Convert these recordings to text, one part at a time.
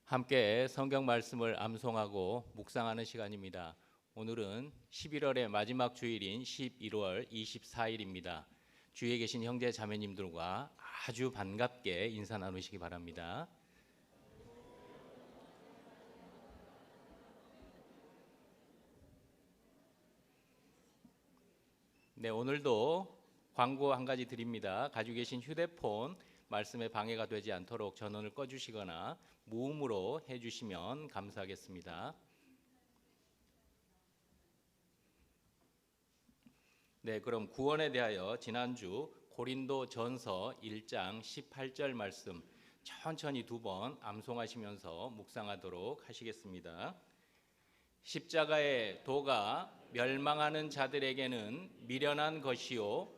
함께 성경 말씀을 암송하고 묵상하는 시간입니다. 오늘은 11월의 마지막 주일인 11월 24일입니다. 주위에 계신 형제 자매님들과 아주 반갑게 인사 나누시기 바랍니다. 네, 오늘도 광고 한 가지 드립니다. 가지고 계신 휴대폰 말씀에 방해가 되지 않도록 전원을 꺼주시거나 무음으로 해주시면 감사하겠습니다. 네, 그럼 구원에 대하여 지난주 고린도 전서 1장 18절 말씀 천천히 두 번 암송하시면서 묵상하도록 하시겠습니다. 십자가의 도가 멸망하는 자들에게는 미련한 것이요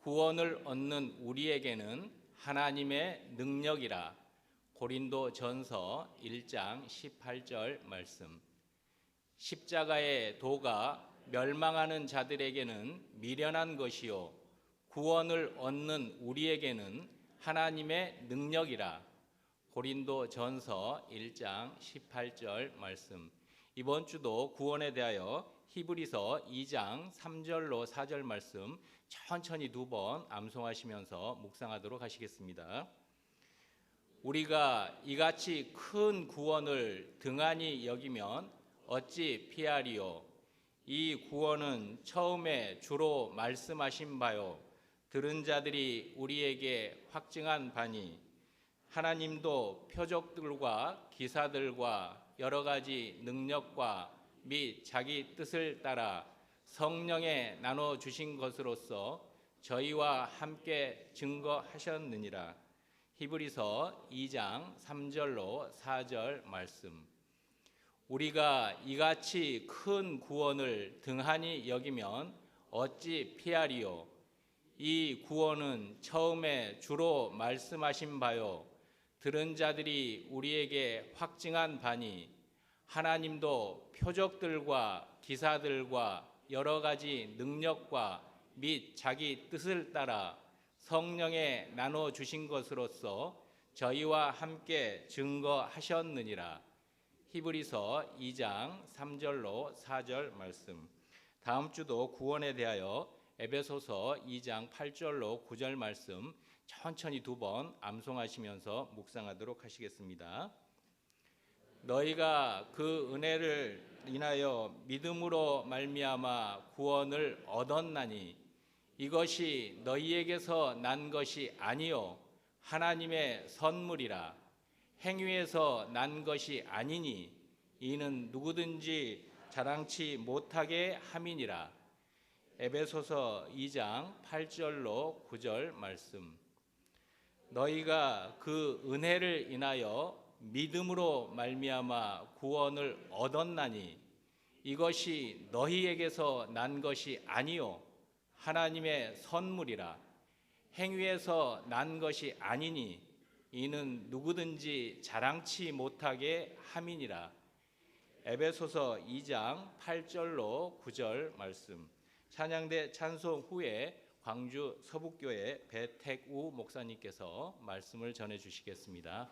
구원을 얻는 우리에게는 하나님의 능력이라. 고린도 전서 1장 18절 말씀. 십자가의 도가 멸망하는 자들에게는 미련한 것이요 구원을 얻는 우리에게는 하나님의 능력이라. 고린도 전서 1장 18절 말씀. 이번 주도 구원에 대하여 히브리서 2장 3절로 4절 말씀 천천히 두 번 암송하시면서 묵상하도록 하시겠습니다. 우리가 이같이 큰 구원을 등한히 여기면 어찌 피하리요. 이 구원은 처음에 주로 말씀하신 바요 들은 자들이 우리에게 확증한 바니 하나님도 표적들과 기사들과 여러 가지 능력과 및 자기 뜻을 따라 성령에 나눠 주신 것으로서 저희와 함께 증거하셨느니라. 히브리서 2장 3절로 4절 말씀. 우리가 이같이 큰 구원을 등한히 여기면 어찌 피하리요. 이 구원은 처음에 주로 말씀하신 바요 들은 자들이 우리에게 확증한 바니 하나님도 표적들과 기사들과 여러 가지 능력과 및 자기 뜻을 따라 성령에 나눠 주신 것으로서 저희와 함께 증거하셨느니라. 히브리서 2장 3절로 4절 말씀. 다음 주도 구원에 대하여 에베소서 2장 8절로 9절 말씀 천천히 두 번 암송하시면서 묵상하도록 하시겠습니다. 너희가 그 은혜를 인하여 믿음으로 말미암아 구원을 얻었나니 이것이 너희에게서 난 것이 아니요 하나님의 선물이라. 행위에서 난 것이 아니니 이는 누구든지 자랑치 못하게 함이니라. 에베소서 2장 8절로 9절 말씀. 너희가 그 은혜를 인하여 믿음으로 말미암아 구원을 얻었나니 이것이 너희에게서 난 것이 아니요 하나님의 선물이라. 행위에서 난 것이 아니니 이는 누구든지 자랑치 못하게 함이니라. 에베소서 2장 8절로 9절 말씀. 찬양대 찬송 후에 광주 서북교회 배택우 목사님께서 말씀을 전해 주시겠습니다.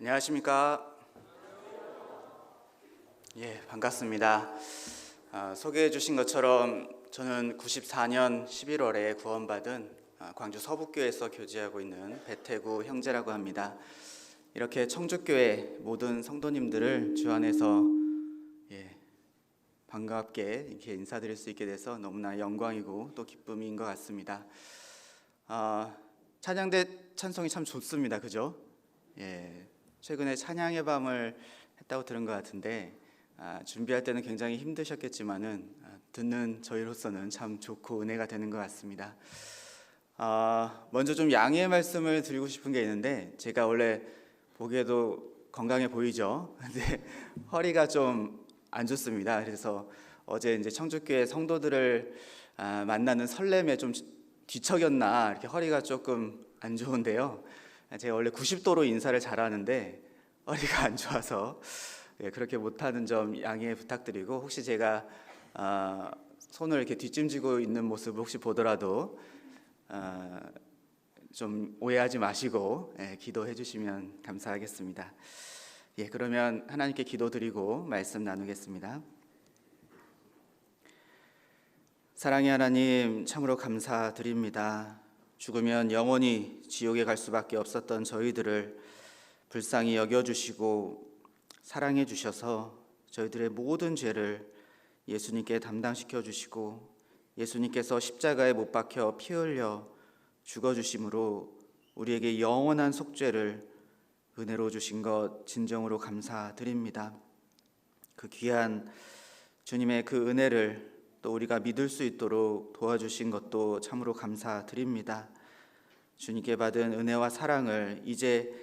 안녕하십니까? 반갑습니다. 소개해 주신 것처럼 저는 94년 11월에 구원받은 광주 서북교회에서 교제하고 있는 배태구 형제라고 합니다. 이렇게 청주교회 모든 성도님들을 주 안에서 반갑게 이렇게 인사드릴 수 있게 돼서 너무나 영광이고 또 기쁨인 것 같습니다. 찬양대 찬송이 참 좋습니다. 그죠? 최근에 찬양의 밤을 했다고 들은 것 같은데 준비할 때는 굉장히 힘드셨겠지만은 듣는 저희로서는 참 좋고 은혜가 되는 것 같습니다. 먼저 좀 양해의 말씀을 드리고 싶은 게 있는데, 제가 원래 보기에도 건강해 보이죠? 근데 허리가 좀 안 좋습니다. 그래서 어제 이제 청주교회 성도들을 만나는 설렘에 좀 뒤척였나 이렇게 허리가 조금 안 좋은데요. 제가 원래 90도로 인사를 잘하는데 허리가 안 좋아서 그렇게 못하는 점 양해 부탁드리고, 혹시 제가 손을 이렇게 뒷짐지고 있는 모습을 혹시 보더라도 좀 오해하지 마시고 기도해 주시면 감사하겠습니다. 그러면 하나님께 기도드리고 말씀 나누겠습니다. 사랑의 하나님, 참으로 감사드립니다. 죽으면 영원히 지옥에 갈 수밖에 없었던 저희들을 불쌍히 여겨주시고 사랑해 주셔서 저희들의 모든 죄를 예수님께 담당시켜 주시고, 예수님께서 십자가에 못 박혀 피 흘려 죽어주심으로 우리에게 영원한 속죄를 은혜로 주신 것 진정으로 감사드립니다. 그 귀한 주님의 그 은혜를 또 우리가 믿을 수 있도록 도와주신 것도 참으로 감사드립니다. 주님께 받은 은혜와 사랑을 이제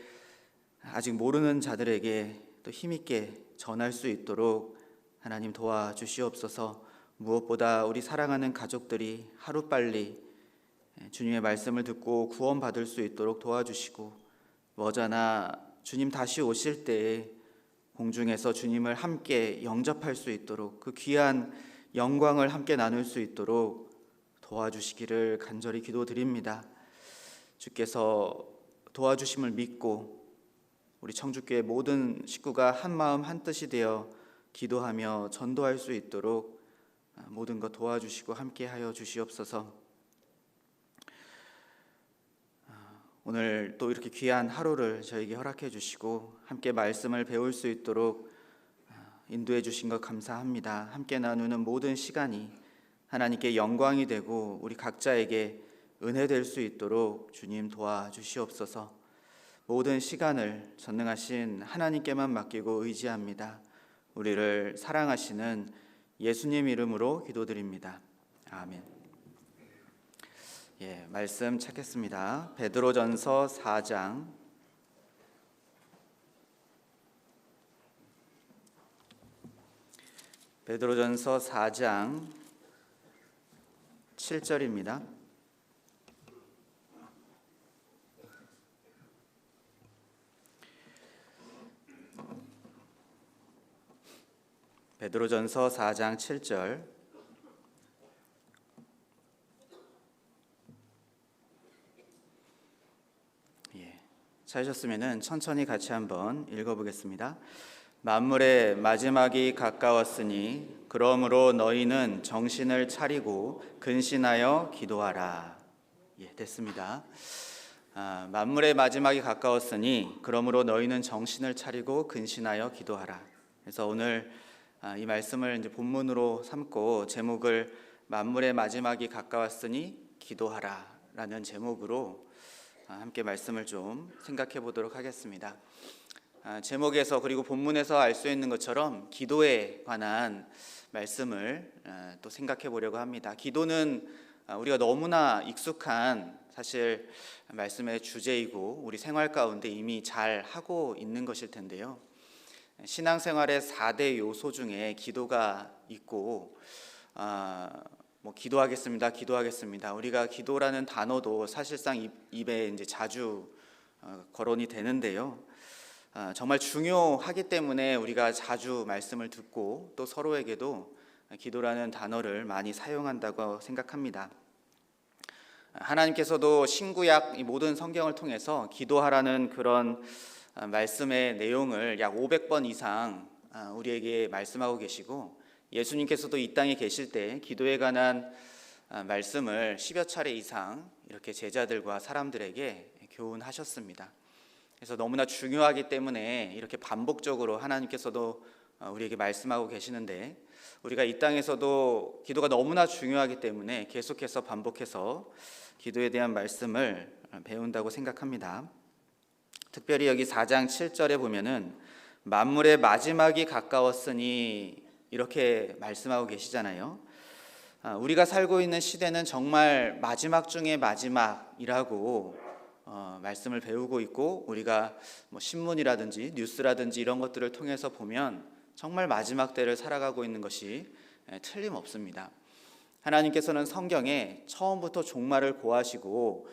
아직 모르는 자들에게 또 힘있게 전할 수 있도록 하나님 도와주시옵소서. 무엇보다 우리 사랑하는 가족들이 하루빨리 주님의 말씀을 듣고 구원받을 수 있도록 도와주시고, 머지않아 주님 다시 오실 때에 공중에서 주님을 함께 영접할 수 있도록, 그 귀한 영광을 함께 나눌 수 있도록 도와주시기를 간절히 기도드립니다. 주께서 도와주심을 믿고 우리 청주교회 모든 식구가 한마음 한뜻이 되어 기도하며 전도할 수 있도록 모든 것 도와주시고 함께하여 주시옵소서. 오늘 또 이렇게 귀한 하루를 저에게 허락해 주시고 함께 말씀을 배울 수 있도록 인도해 주신 것 감사합니다. 함께 나누는 모든 시간이 하나님께 영광이 되고 우리 각자에게 은혜 될 수 있도록 주님 도와주시옵소서. 모든 시간을 전능하신 하나님께만 맡기고 의지합니다. 우리를 사랑하시는 예수님 이름으로 기도드립니다. 아멘. 말씀 찾겠습니다. 베드로전서 4장 베드로전서 4장 7절입니다. 베드로전서 4장 7절. 찾으셨으면 천천히 같이 한번 읽어보겠습니다. 만물의 마지막이 가까웠으니 그러므로 너희는 정신을 차리고 근신하여 기도하라. 됐습니다. 만물의 마지막이 가까웠으니 그러므로 너희는 정신을 차리고 근신하여 기도하라. 그래서 오늘 이 말씀을 이제 본문으로 삼고 제목을 만물의 마지막이 가까웠으니 기도하라라는 제목으로 함께 말씀을 좀 생각해 보도록 하겠습니다. 제목에서 그리고 본문에서 알 수 있는 것처럼 기도에 관한 말씀을 또 생각해 보려고 합니다. 기도는 우리가 너무나 익숙한 사실 말씀의 주제이고 우리 생활 가운데 이미 잘 하고 있는 것일 텐데요. 신앙생활의 4대 요소 중에 기도가 있고 기도하겠습니다. 우리가 기도라는 단어도 사실상 입에 이제 자주 거론이 되는데요. 정말 중요하기 때문에 우리가 자주 말씀을 듣고 또 서로에게도 기도라는 단어를 많이 사용한다고 생각합니다. 하나님께서도 신구약 이 모든 성경을 통해서 기도하라는 그런 말씀의 내용을 약 500번 이상 우리에게 말씀하고 계시고, 예수님께서도 이 땅에 계실 때 기도에 관한 말씀을 10여 차례 이상 이렇게 제자들과 사람들에게 교훈하셨습니다. 그래서 너무나 중요하기 때문에 이렇게 반복적으로 하나님께서도 우리에게 말씀하고 계시는데, 우리가 이 땅에서도 기도가 너무나 중요하기 때문에 계속해서 반복해서 기도에 대한 말씀을 배운다고 생각합니다. 특별히 여기 4장 7절에 보면은 만물의 마지막이 가까웠으니 이렇게 말씀하고 계시잖아요. 우리가 살고 있는 시대는 정말 마지막 중에 마지막이라고 말씀을 배우고 있고, 우리가 신문이라든지 뉴스라든지 이런 것들을 통해서 보면 정말 마지막 때를 살아가고 있는 것이 틀림없습니다. 하나님께서는 성경에 처음부터 종말을 고하시고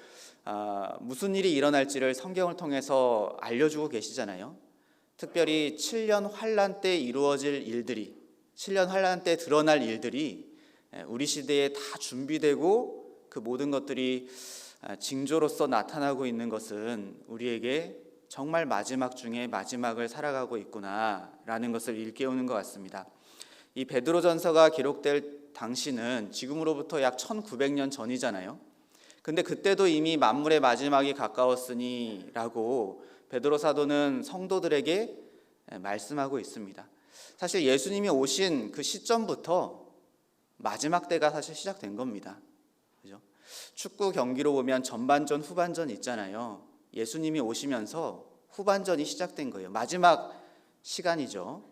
무슨 일이 일어날지를 성경을 통해서 알려주고 계시잖아요. 특별히 7년 환란 때 이루어질 일들이, 7년 환란 때 드러날 일들이 우리 시대에 다 준비되고 그 모든 것들이 징조로서 나타나고 있는 것은 우리에게 정말 마지막 중에 마지막을 살아가고 있구나라는 것을 일깨우는 것 같습니다. 이 베드로전서가 기록될 당시는 지금으로부터 약 1900년 전이잖아요. 근데 그때도 이미 만물의 마지막이 가까웠으니 라고 베드로 사도는 성도들에게 말씀하고 있습니다. 사실 예수님이 오신 그 시점부터 마지막 때가 사실 시작된 겁니다. 그죠? 축구 경기로 보면 전반전, 후반전 있잖아요. 예수님이 오시면서 후반전이 시작된 거예요. 마지막 시간이죠.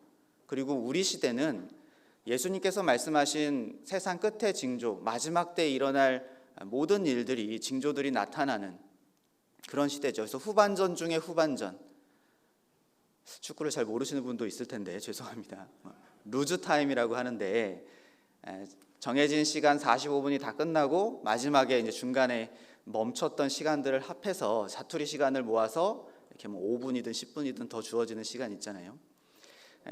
그리고 우리 시대는 예수님께서 말씀하신 세상 끝의 징조, 마지막 때 일어날 모든 일들이, 징조들이 나타나는 그런 시대죠. 그래서 후반전 중에 후반전. 축구를 잘 모르시는 분도 있을 텐데 죄송합니다. 루즈 타임이라고 하는데, 정해진 시간 45분이 다 끝나고 마지막에 이제 중간에 멈췄던 시간들을 합해서 자투리 시간을 모아서 이렇게 5분이든 10분이든 더 주어지는 시간 있잖아요.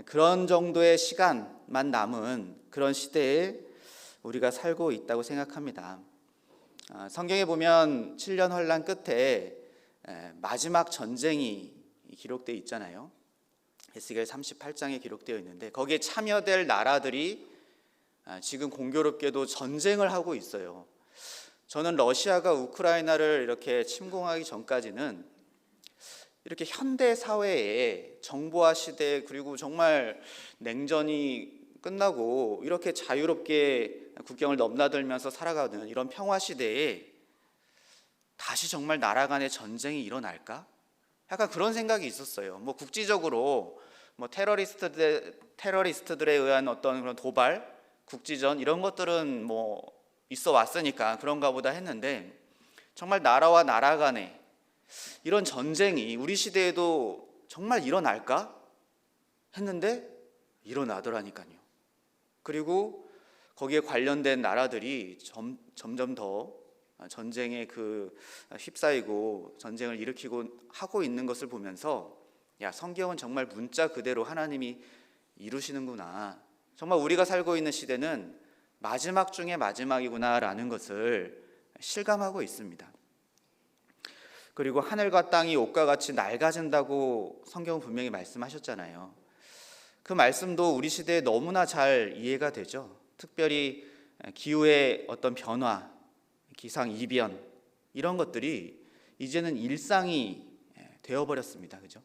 그런 정도의 시간만 남은 그런 시대에 우리가 살고 있다고 생각합니다. 성경에 보면 7년 환란 끝에 마지막 전쟁이 기록되어 있잖아요. 에스겔 38장에 기록되어 있는데, 거기에 참여될 나라들이 지금 공교롭게도 전쟁을 하고 있어요. 저는 러시아가 우크라이나를 이렇게 침공하기 전까지는 이렇게 현대 사회에 정보화 시대, 그리고 정말 냉전이 끝나고 이렇게 자유롭게 국경을 넘나들면서 살아가는 이런 평화 시대에 다시 정말 나라 간의 전쟁이 일어날까? 약간 그런 생각이 있었어요. 국지적으로 테러리스트들에 의한 어떤 그런 도발, 국지전 이런 것들은 있어 왔으니까 그런가 보다 했는데, 정말 나라와 나라 간에 이런 전쟁이 우리 시대에도 정말 일어날까 했는데 일어나더라니까요. 그리고 거기에 관련된 나라들이 점점 더 전쟁에 휩싸이고 전쟁을 일으키고 하고 있는 것을 보면서, 야, 성경은 정말 문자 그대로 하나님이 이루시는구나, 정말 우리가 살고 있는 시대는 마지막 중에 마지막이구나라는 것을 실감하고 있습니다. 그리고 하늘과 땅이 옷과 같이 낡아진다고 성경은 분명히 말씀하셨잖아요. 그 말씀도 우리 시대에 너무나 잘 이해가 되죠. 특별히 기후의 어떤 변화, 기상이변 이런 것들이 이제는 일상이 되어버렸습니다. 그죠?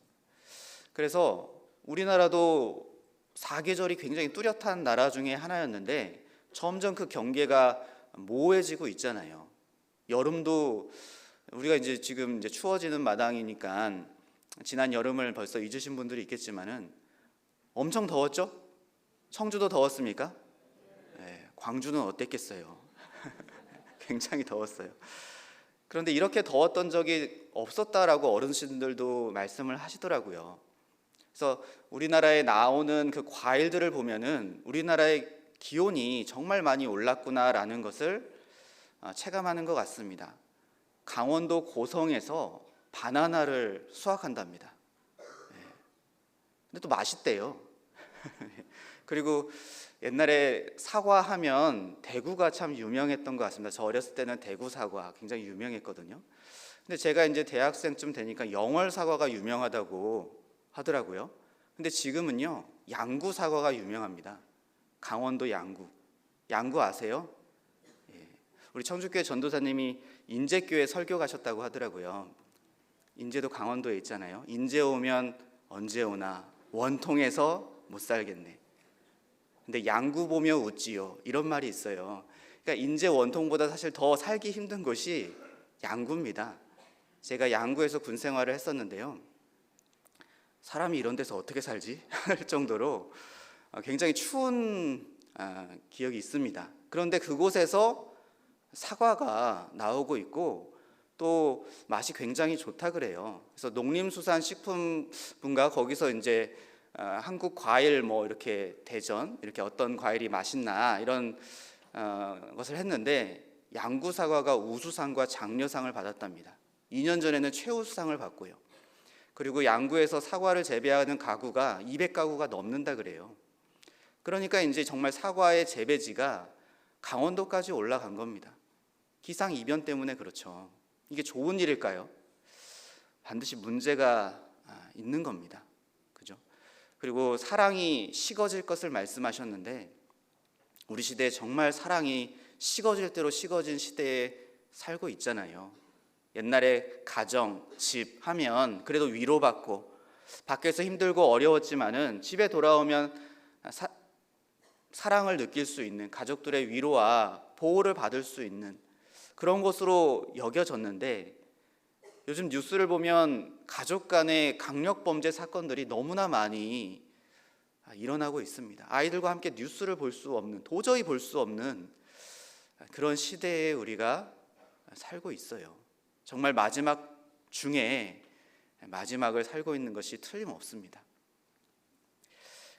그래서 우리나라도 사계절이 굉장히 뚜렷한 나라 중에 하나였는데 점점 그 경계가 모호해지고 있잖아요. 여름도 우리가 지금 추워지는 마당이니까 지난 여름을 벌써 잊으신 분들이 있겠지만은 엄청 더웠죠? 청주도 더웠습니까? 네, 광주는 어땠겠어요? 굉장히 더웠어요. 그런데 이렇게 더웠던 적이 없었다라고 어르신들도 말씀을 하시더라고요. 그래서 우리나라에 나오는 그 과일들을 보면은 우리나라의 기온이 정말 많이 올랐구나라는 것을 체감하는 것 같습니다. 강원도 고성에서 바나나를 수확한답니다. 근데 또 맛있대요. 그리고 옛날에 사과 하면 대구가 참 유명했던 것 같습니다. 저 어렸을 때는 대구 사과 굉장히 유명했거든요. 근데 제가 이제 대학생쯤 되니까 영월 사과가 유명하다고 하더라고요. 근데 지금은요, 양구 사과가 유명합니다. 강원도 양구. 양구 아세요? 예. 우리 청주교회 전도사님이 인제교회 설교 가셨다고 하더라고요. 인제도 강원도에 있잖아요. 인제 오면 언제 오나 원통에서 못 살겠네. 근데 양구 보며 웃지요. 이런 말이 있어요. 그러니까 인제 원통보다 사실 더 살기 힘든 곳이 양구입니다. 제가 양구에서 군 생활을 했었는데요. 사람이 이런 데서 어떻게 살지? 할 정도로 굉장히 추운 기억이 있습니다. 그런데 그곳에서 사과가 나오고 있고 또 맛이 굉장히 좋다 그래요. 그래서 농림수산식품부가 거기서 이제 한국 과일 뭐 이렇게 대전 이렇게 어떤 과일이 맛있나 이런 것을 했는데 양구 사과가 우수상과 장려상을 받았답니다. 2년 전에는 최우수상을 받고요. 그리고 양구에서 사과를 재배하는 가구가 200가구가 넘는다 그래요. 그러니까 이제 정말 사과의 재배지가 강원도까지 올라간 겁니다. 기상이변 때문에 그렇죠. 이게 좋은 일일까요? 반드시 문제가 있는 겁니다. 그죠? 그리고 사랑이 식어질 것을 말씀하셨는데 우리 시대에 정말 사랑이 식어질 대로 식어진 시대에 살고 있잖아요. 옛날에 가정, 집 하면 그래도 위로받고 밖에서 힘들고 어려웠지만은 집에 돌아오면 사랑을 느낄 수 있는 가족들의 위로와 보호를 받을 수 있는 그런 것으로 여겨졌는데 요즘 뉴스를 보면 가족 간의 강력범죄 사건들이 너무나 많이 일어나고 있습니다. 아이들과 함께 뉴스를 볼 수 없는, 도저히 볼 수 없는 그런 시대에 우리가 살고 있어요. 정말 마지막 중에 마지막을 살고 있는 것이 틀림없습니다.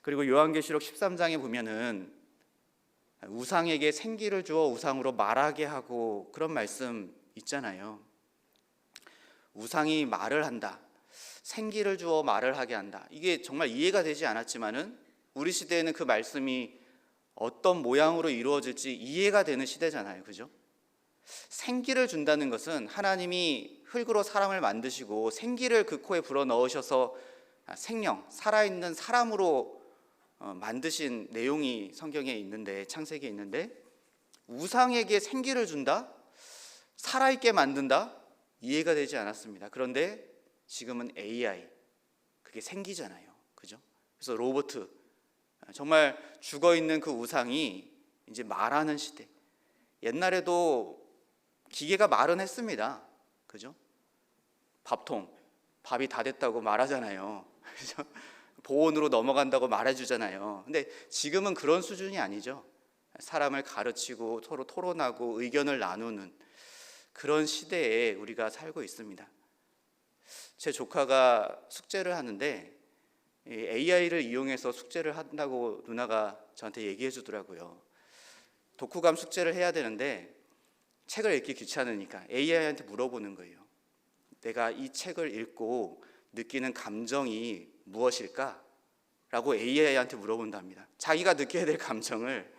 그리고 요한계시록 13장에 보면은 우상에게 생기를 주어 우상으로 말하게 하고 그런 말씀 있잖아요. 우상이 말을 한다. 생기를 주어 말을 하게 한다. 이게 정말 이해가 되지 않았지만은 우리 시대에는 그 말씀이 어떤 모양으로 이루어질지 이해가 되는 시대잖아요. 그죠? 생기를 준다는 것은 하나님이 흙으로 사람을 만드시고 생기를 그 코에 불어넣으셔서 생명, 살아있는 사람으로 만드신 내용이 성경에 있는데, 창세기에 있는데 우상에게 생기를 준다? 살아있게 만든다? 이해가 되지 않았습니다. 그런데 지금은 AI, 그게 생기잖아요. 그죠? 그래서 로봇, 정말 죽어있는 그 우상이 이제 말하는 시대. 옛날에도 기계가 말은 했습니다. 그죠? 밥통, 밥이 다 됐다고 말하잖아요. 그죠? 보온으로 넘어간다고 말해주잖아요. 근데 지금은 그런 수준이 아니죠. 사람을 가르치고 서로 토론하고 의견을 나누는 그런 시대에 우리가 살고 있습니다. 제 조카가 숙제를 하는데 AI를 이용해서 숙제를 한다고 누나가 저한테 얘기해 주더라고요. 독후감 숙제를 해야 되는데 책을 읽기 귀찮으니까 AI한테 물어보는 거예요. 내가 이 책을 읽고 느끼는 감정이 무엇일까? 라고 AI한테 물어본답니다. 자기가 느껴야 될 감정을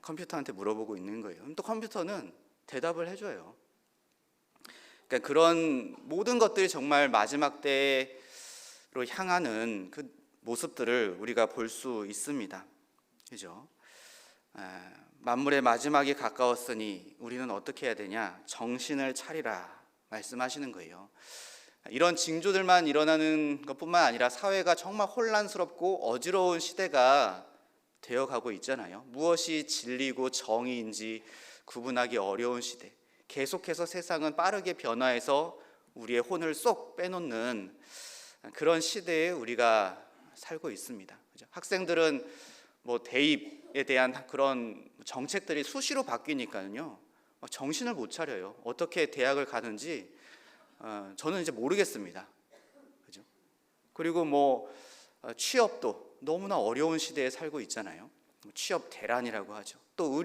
컴퓨터한테 물어보고 있는 거예요. 그럼 또 컴퓨터는 대답을 해줘요. 그러니까 그런 모든 것들이 정말 마지막 때로 향하는 그 모습들을 우리가 볼 수 있습니다. 그죠? 만물의 마지막이 가까웠으니 우리는 어떻게 해야 되냐? 정신을 차리라 말씀하시는 거예요. 이런 징조들만 일어나는 것뿐만 아니라 사회가 정말 혼란스럽고 어지러운 시대가 되어가고 있잖아요. 무엇이 진리고 정의인지 구분하기 어려운 시대. 계속해서 세상은 빠르게 변화해서 우리의 혼을 쏙 빼놓는 그런 시대에 우리가 살고 있습니다. 학생들은 뭐 대입에 대한 그런 정책들이 수시로 바뀌니까요. 정신을 못 차려요. 어떻게 대학을 가는지 저는 이제 모르겠습니다. 그죠? 그리고 뭐 취업도 너무나 어려운 시대에 살고 있잖아요. 취업 대란이라고 하죠. 또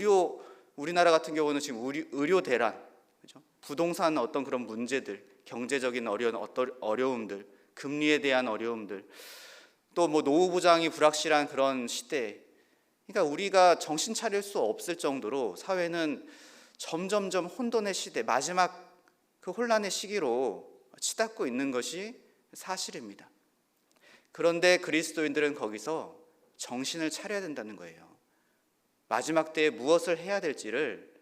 우리나라 같은 경우는 지금 의료 대란, 그죠? 부동산 어떤 그런 문제들, 경제적인 어려움들, 금리에 대한 어려움들, 또 뭐 노후 보장이 불확실한 그런 시대. 그러니까 우리가 정신 차릴 수 없을 정도로 사회는 점점점 혼돈의 시대, 마지막 그 혼란의 시기로 치닫고 있는 것이 사실입니다. 그런데 그리스도인들은 거기서 정신을 차려야 된다는 거예요. 마지막 때에 무엇을 해야 될지를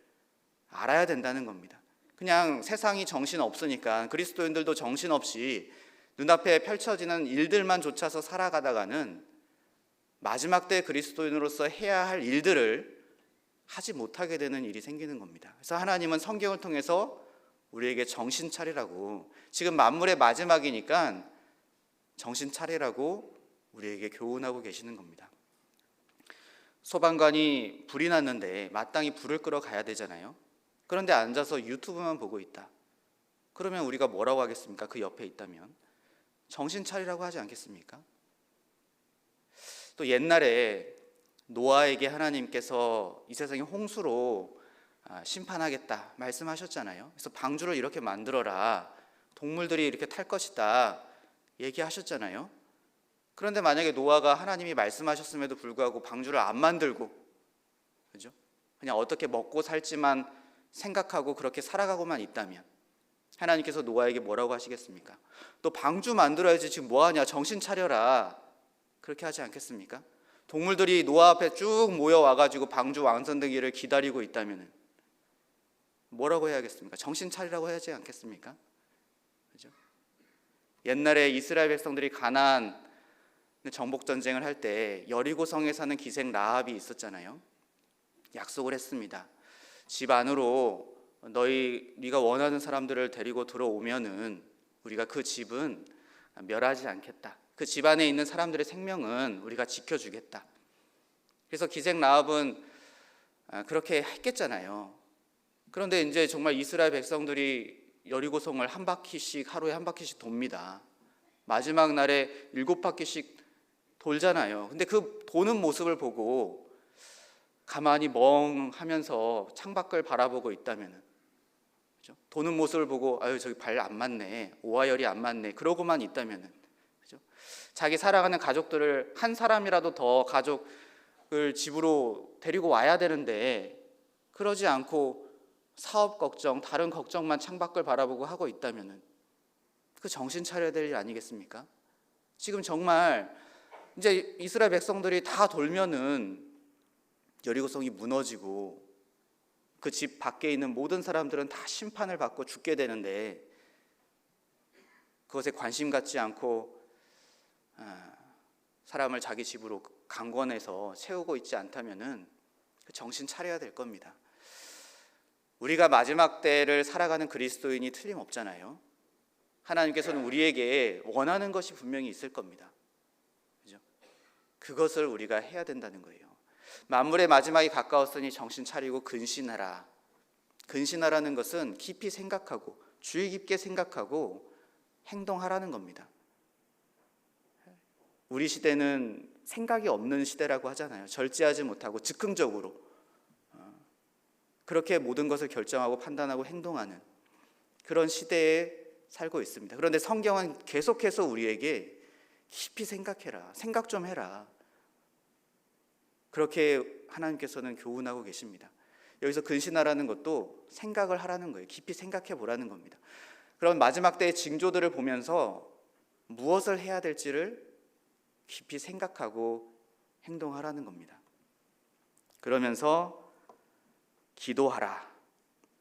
알아야 된다는 겁니다. 그냥 세상이 정신 없으니까 그리스도인들도 정신없이 눈앞에 펼쳐지는 일들만 좇아서 살아가다가는 마지막 때 그리스도인으로서 해야 할 일들을 하지 못하게 되는 일이 생기는 겁니다. 그래서 하나님은 성경을 통해서 우리에게 정신 차리라고, 지금 만물의 마지막이니까 정신 차리라고 우리에게 교훈하고 계시는 겁니다. 소방관이 불이 났는데 마땅히 불을 끄러 가야 되잖아요. 그런데 앉아서 유튜브만 보고 있다. 그러면 우리가 뭐라고 하겠습니까? 그 옆에 있다면 정신 차리라고 하지 않겠습니까? 또 옛날에 노아에게 하나님께서 이 세상이 홍수로 심판하겠다 말씀하셨잖아요. 그래서 방주를 이렇게 만들어라, 동물들이 이렇게 탈 것이다 얘기하셨잖아요. 그런데 만약에 노아가 하나님이 말씀하셨음에도 불구하고 방주를 안 만들고, 그죠? 그냥 어떻게 먹고 살지만 생각하고 그렇게 살아가고만 있다면 하나님께서 노아에게 뭐라고 하시겠습니까? 또 방주 만들어야지 지금 뭐하냐, 정신 차려라, 그렇게 하지 않겠습니까? 동물들이 노아 앞에 쭉 모여와가지고 방주 완성되기를 기다리고 있다면 뭐라고 해야겠습니까? 정신 차리라고 해야지 않겠습니까? 그죠? 옛날에 이스라엘 백성들이 가나안 정복 전쟁을 할 때 여리고성에 사는 기생 라합이 있었잖아요. 약속을 했습니다. 집 안으로 네가 원하는 사람들을 데리고 들어오면은 우리가 그 집은 멸하지 않겠다. 그 집 안에 있는 사람들의 생명은 우리가 지켜주겠다. 그래서 기생 라합은 그렇게 했겠잖아요. 그런데 이제 정말 이스라엘 백성들이 여리고성을 한 바퀴씩, 하루에 한 바퀴씩 돕니다. 마지막 날에 7바퀴씩 돌잖아요. 근데 그 도는 모습을 보고 가만히 멍하면서 창밖을 바라보고 있다면, 그죠? 도는 모습을 보고 아유 저기 발 안 맞네, 오하열이 안 맞네, 그러고만 있다면, 그죠? 자기 사랑하는 가족들을 한 사람이라도 더 가족을 집으로 데리고 와야 되는데 그러지 않고 사업 걱정, 다른 걱정만 창밖을 바라보고 하고 있다면 그 정신 차려야 될 일 아니겠습니까? 지금 정말 이제 이스라엘 백성들이 다 돌면은 여리고성이 무너지고 그 집 밖에 있는 모든 사람들은 다 심판을 받고 죽게 되는데 그것에 관심 갖지 않고 사람을 자기 집으로 강권해서 세우고 있지 않다면은 정신 차려야 될 겁니다. 우리가 마지막 때를 살아가는 그리스도인이 틀림없잖아요. 하나님께서는 우리에게 원하는 것이 분명히 있을 겁니다. 그죠? 그것을 우리가 해야 된다는 거예요. 만물의 마지막이 가까웠으니 정신 차리고 근신하라. 근신하라는 것은 깊이 생각하고 주의 깊게 생각하고 행동하라는 겁니다. 우리 시대는 생각이 없는 시대라고 하잖아요. 절제하지 못하고 즉흥적으로 그렇게 모든 것을 결정하고 판단하고 행동하는 그런 시대에 살고 있습니다. 그런데 성경은 계속해서 우리에게 깊이 생각해라, 생각 좀 해라, 그렇게 하나님께서는 교훈하고 계십니다. 여기서 근신하라는 것도 생각을 하라는 거예요. 깊이 생각해 보라는 겁니다. 그럼 마지막 때의 징조들을 보면서 무엇을 해야 될지를 깊이 생각하고 행동하라는 겁니다. 그러면서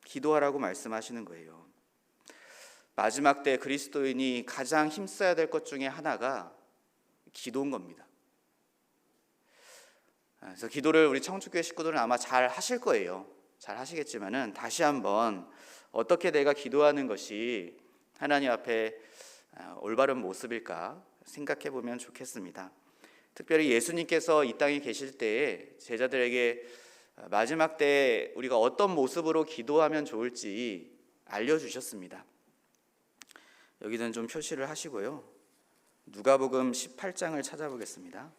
기도하라고 말씀하시는 거예요. 마지막 때 그리스도인이 가장 힘써야 될 것 중에 하나가 기도인 겁니다. 그래서 기도를 우리 청주교회 식구들은 아마 잘 하실 거예요. 잘 하시겠지만은 다시 한번 어떻게 내가 기도하는 것이 하나님 앞에 올바른 모습일까 생각해 보면 좋겠습니다. 특별히 예수님께서 이 땅에 계실 때에 제자들에게 마지막 때 우리가 어떤 모습으로 기도하면 좋을지 알려주셨습니다. 여기는 좀 표시를 하시고요. 누가복음 18장을 찾아보겠습니다.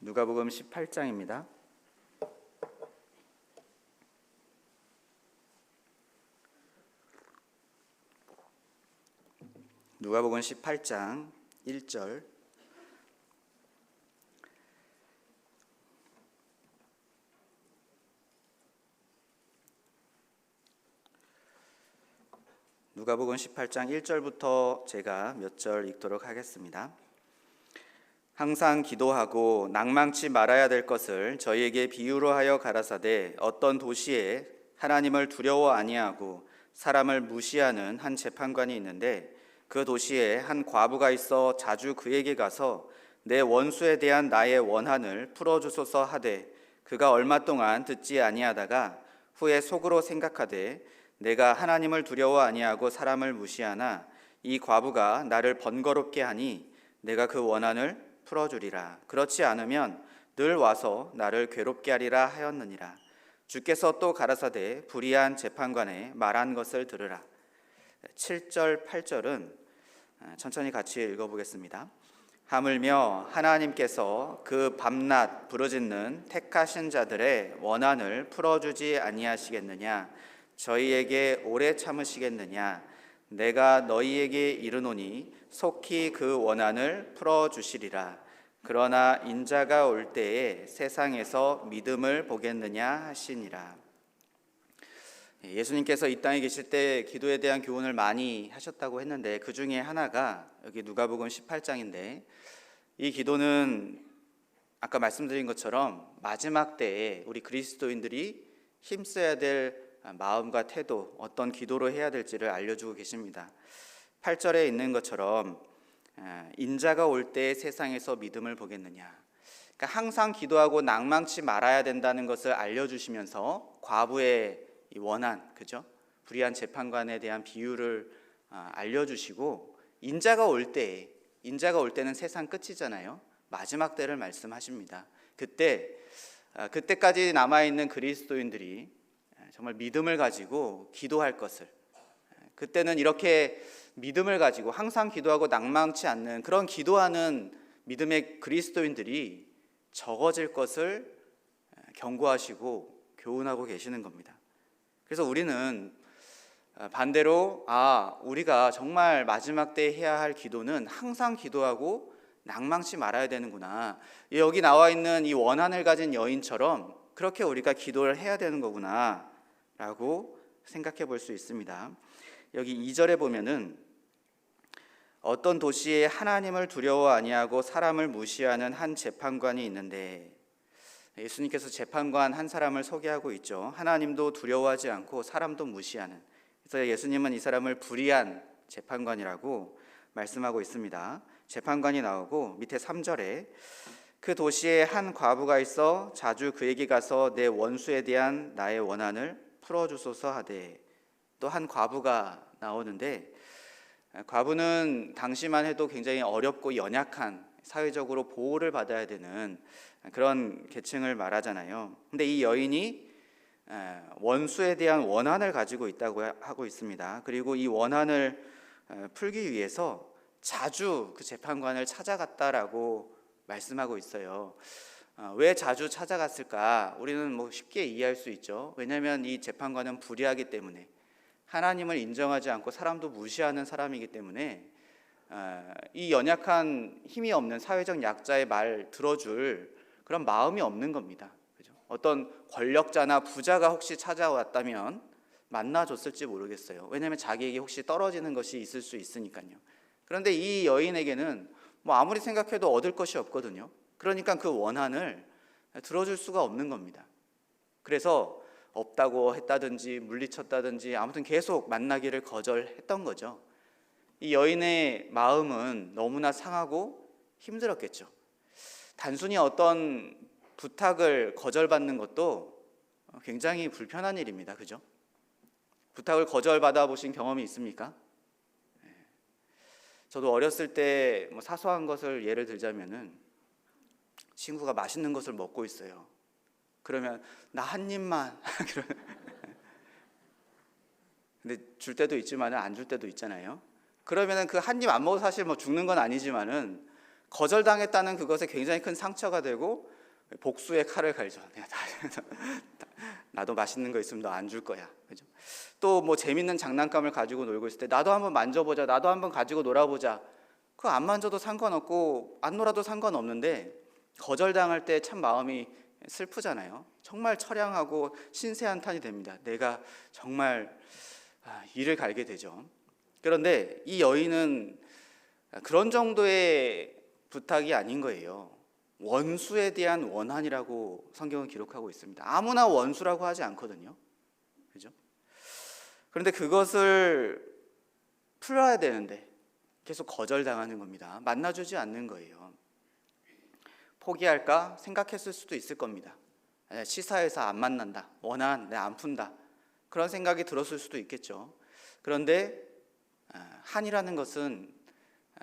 누가복음 18장입니다. 누가복음 18장 1절. 누가복음 18장 1절부터 제가 몇 절 읽도록 하겠습니다. 항상 기도하고 낭망치 말아야 될 것을 저희에게 비유로 하여 가라사대 어떤 도시에 하나님을 두려워 아니하고 사람을 무시하는 한 재판관이 있는데 그 도시에 한 과부가 있어 자주 그에게 가서 내 원수에 대한 나의 원한을 풀어주소서 하되 그가 얼마 동안 듣지 아니하다가 후에 속으로 생각하되 내가 하나님을 두려워 아니하고 사람을 무시하나 이 과부가 나를 번거롭게 하니 내가 그 원한을 풀어주리라. 그렇지 않으면 늘 와서 나를 괴롭게 하리라 하였느니라. 주께서 또 가라사대 불의한 재판관의 말한 것을 들으라. 7절 8절은 천천히 같이 읽어보겠습니다. 하물며 하나님께서 그 밤낮 부르짖는 택하신 자들의 원한을 풀어주지 아니하시겠느냐. 저희에게 오래 참으시겠느냐. 내가 너희에게 이르노니 속히 그 원한을 풀어주시리라. 그러나 인자가 올 때에 세상에서 믿음을 보겠느냐 하시니라. 예수님께서 이 땅에 계실 때 기도에 대한 교훈을 많이 하셨다고 했는데 그 중에 하나가 여기 누가복음 18장인데 이 기도는 아까 말씀드린 것처럼 마지막 때에 우리 그리스도인들이 힘써야 될 마음과 태도, 어떤 기도로 해야 될지를 알려주고 계십니다. 8절에 있는 것처럼 인자가 올 때에 세상에서 믿음을 보겠느냐. 그러니까 항상 기도하고 낭망치 말아야 된다는 것을 알려주시면서 과부의 이 원한, 그죠? 불의한 재판관에 대한 비유를 알려주시고 인자가 올 때는 세상 끝이잖아요. 마지막 때를 말씀하십니다. 그때까지 남아있는 그리스도인들이 정말 믿음을 가지고 기도할 것을, 그때는 이렇게 믿음을 가지고 항상 기도하고 낭망치 않는 그런 기도하는 믿음의 그리스도인들이 적어질 것을 경고하시고 교훈하고 계시는 겁니다. 그래서 우리는 반대로 우리가 정말 마지막 때 해야 할 기도는 항상 기도하고 낭망치 말아야 되는구나. 여기 나와 있는 이 원한을 가진 여인처럼 그렇게 우리가 기도를 해야 되는 거구나 라고 생각해 볼 수 있습니다. 여기 2절에 보면은 어떤 도시에 하나님을 두려워 아니하고 사람을 무시하는 한 재판관이 있는데, 예수님께서 재판관 한 사람을 소개하고 있죠. 하나님도 두려워하지 않고 사람도 무시하는. 그래서 예수님은 이 사람을 불의한 재판관이라고 말씀하고 있습니다. 재판관이 나오고 밑에 3절에 그 도시에 한 과부가 있어 자주 그에게 가서 내 원수에 대한 나의 원한을 풀어주소서 하되, 또 한 과부가 나오는데 과부는 당시만 해도 굉장히 어렵고 연약한, 사회적으로 보호를 받아야 되는 그런 계층을 말하잖아요. 근데 이 여인이 원수에 대한 원한을 가지고 있다고 하고 있습니다. 그리고 이 원한을 풀기 위해서 자주 그 재판관을 찾아갔다라고 말씀하고 있어요. 왜 자주 찾아갔을까? 우리는 쉽게 이해할 수 있죠. 왜냐하면 이 재판관은 불의하기 때문에, 하나님을 인정하지 않고 사람도 무시하는 사람이기 때문에 이 연약한 힘이 없는 사회적 약자의 말 들어줄 그런 마음이 없는 겁니다. 그죠? 어떤 권력자나 부자가 혹시 찾아왔다면 만나줬을지 모르겠어요. 왜냐하면 자기에게 혹시 떨어지는 것이 있을 수 있으니까요. 그런데 이 여인에게는 아무리 생각해도 얻을 것이 없거든요. 그러니까 그 원한을 들어줄 수가 없는 겁니다. 그래서 없다고 했다든지 물리쳤다든지 아무튼 계속 만나기를 거절했던 거죠. 이 여인의 마음은 너무나 상하고 힘들었겠죠. 단순히 어떤 부탁을 거절받는 것도 굉장히 불편한 일입니다. 그죠? 부탁을 거절받아 보신 경험이 있습니까? 저도 어렸을 때 사소한 것을 예를 들자면은 친구가 맛있는 것을 먹고 있어요. 그러면 나 한 입만. 근데 줄 때도 있지만 안 줄 때도 있잖아요. 그러면은 그 한 입 안 먹어도 사실 죽는 건 아니지만은 거절당했다는 그것에 굉장히 큰 상처가 되고 복수의 칼을 갈죠. 내가 나도 맛있는 거 있으면 너 안 줄 거야. 그죠? 또 뭐 재밌는 장난감을 가지고 놀고 있을 때 나도 한번 만져보자. 나도 한번 가지고 놀아보자. 그거 안 만져도 상관없고 안 놀아도 상관없는데 거절당할 때 참 마음이 슬프잖아요. 정말 처량하고 신세한탄이 됩니다. 내가 정말 이를 갈게 되죠. 그런데 이 여인은 그런 정도의 부탁이 아닌 거예요. 원수에 대한 원한이라고 성경은 기록하고 있습니다. 아무나 원수라고 하지 않거든요. 그죠? 그런데 그것을 풀어야 되는데 계속 거절당하는 겁니다. 만나주지 않는 거예요. 포기할까 생각했을 수도 있을 겁니다. 시사해서 안 만난다. 원한 내가 안 푼다. 그런 생각이 들었을 수도 있겠죠. 그런데 한이라는 것은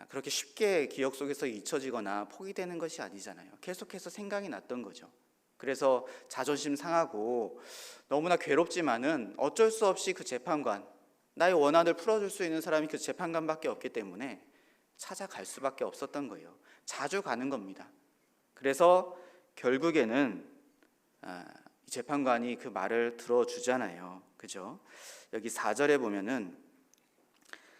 그렇게 쉽게 기억 속에서 잊혀지거나 포기되는 것이 아니잖아요. 계속해서 생각이 났던 거죠. 그래서 자존심 상하고 너무나 괴롭지만은 어쩔 수 없이 그 재판관, 나의 원한을 풀어줄 수 있는 사람이 그 재판관밖에 없기 때문에 찾아갈 수밖에 없었던 거예요. 자주 가는 겁니다. 그래서 결국에는 이 재판관이 그 말을 들어주잖아요. 그죠? 여기 4절에 보면은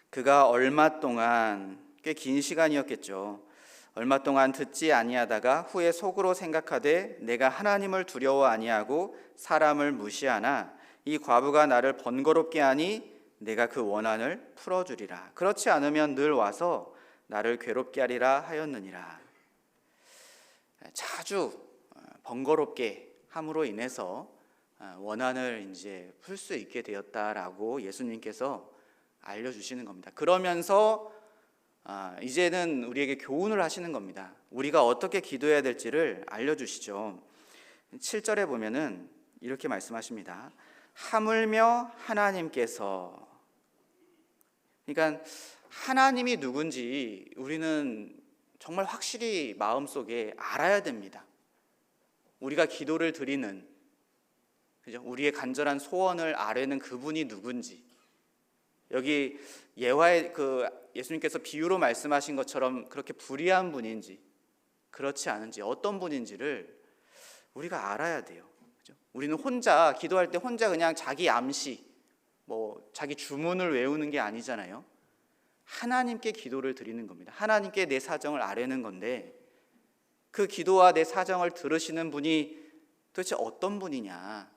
그가 얼마 동안, 꽤 긴 시간이었겠죠. 얼마 동안 듣지 아니하다가 후에 속으로 생각하되 내가 하나님을 두려워 아니하고 사람을 무시하나 이 과부가 나를 번거롭게 하니 내가 그 원한을 풀어주리라. 그렇지 않으면 늘 와서 나를 괴롭게 하리라 하였느니라. 자주 번거롭게 함으로 인해서 원한을 이제 풀 수 있게 되었다라고 예수님께서 알려주시는 겁니다. 그러면서 이제는 우리에게 교훈을 하시는 겁니다. 우리가 어떻게 기도해야 될지를 알려주시죠. 7절에 보면은 이렇게 말씀하십니다. 하물며 하나님께서, 그러니까 하나님이 누군지 우리는 정말 확실히 마음속에 알아야 됩니다. 우리가 기도를 드리는, 그죠? 우리의 간절한 소원을 아뢰는 그분이 누군지, 여기 예화의 예수님께서 비유로 말씀하신 것처럼 그렇게 불의한 분인지 그렇지 않은지 어떤 분인지를 우리가 알아야 돼요. 그죠? 우리는 혼자 기도할 때 혼자 그냥 자기 암시, 자기 주문을 외우는 게 아니잖아요. 하나님께 기도를 드리는 겁니다. 하나님께 내 사정을 아뢰는 건데 그 기도와 내 사정을 들으시는 분이 도대체 어떤 분이냐,